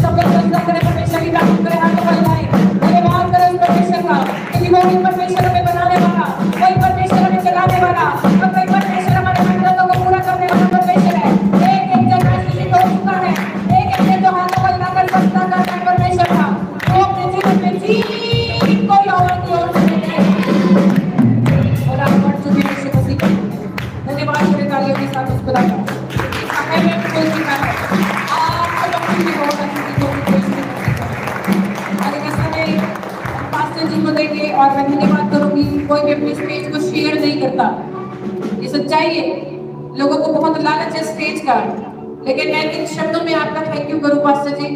सब लोग सजदा करें, परमेश्वर की तारीफ करें, हाथों को हिलाएं, धन्यवाद करें उस परमेश्वर का, क्योंकि वो ही परमेश्वर हमें बनाने वाला, वही परमेश्वर हमें चलाने वाला, और वही परमेश्वर हमारे मेहनतों को पूरा करने वाला परमेश्वर है। एक एक जन आशीषित हो चुका है, एक एक जन जो हाथों को हिलाकर सजदा कर रहा है परमेश्वर का, वो अपने जीवन में जीत कोई और की ओर से नहीं। और आप बढ़ चुके हैं यीशु मसीह के। धन्यवाद करें तालियों के साथ उस खुदा का, समय में खुल चुका है। आपको बख्शी भी होगा किसी को भी कोई और एक ऐसा नहीं, पास्टर जी को देंगे और मैं धन्यवाद करूंगी, कोई भी अपने स्टेज को शेयर नहीं करता, ये सच्चाई है। लोगों को बहुत लालच है स्टेज का, लेकिन मैं किन शब्दों में आपका थैंक यू करूं पास्टर जी,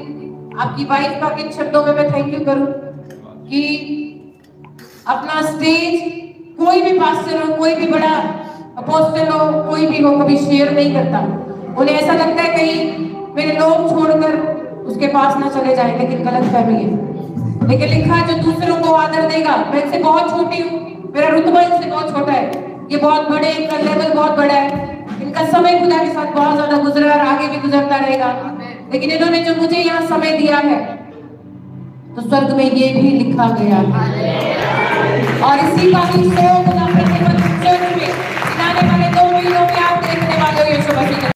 आपकी वाइफ का किन शब्दों में मैं थैंक यू करूं कि अपना स्टेज कोई भी पास्टर हो, कोई भी बड़ा अपोस्टल हो, कोई भी हो, कभी शेयर नहीं करता। उन्हें ऐसा लगता है कहीं मेरे लोग छोड़कर उसके पास ना चले जाए, लेकिन गलत फहमी है। लेकिन लिखा जो दूसरों को आदर देगा, मैं इनसे बहुत छोटी हूँ, मेरा रुतबा इनसे बहुत छोटा है, ये बहुत बड़े, इनका लेवल बहुत बड़ा है, इनका समय खुदा के साथ बहुत ज्यादा गुजरा और आगे भी गुजरता रहेगा, लेकिन इन्होंने जो मुझे यहाँ समय दिया है तो स्वर्ग में ये भी लिखा गया है और इसी का ही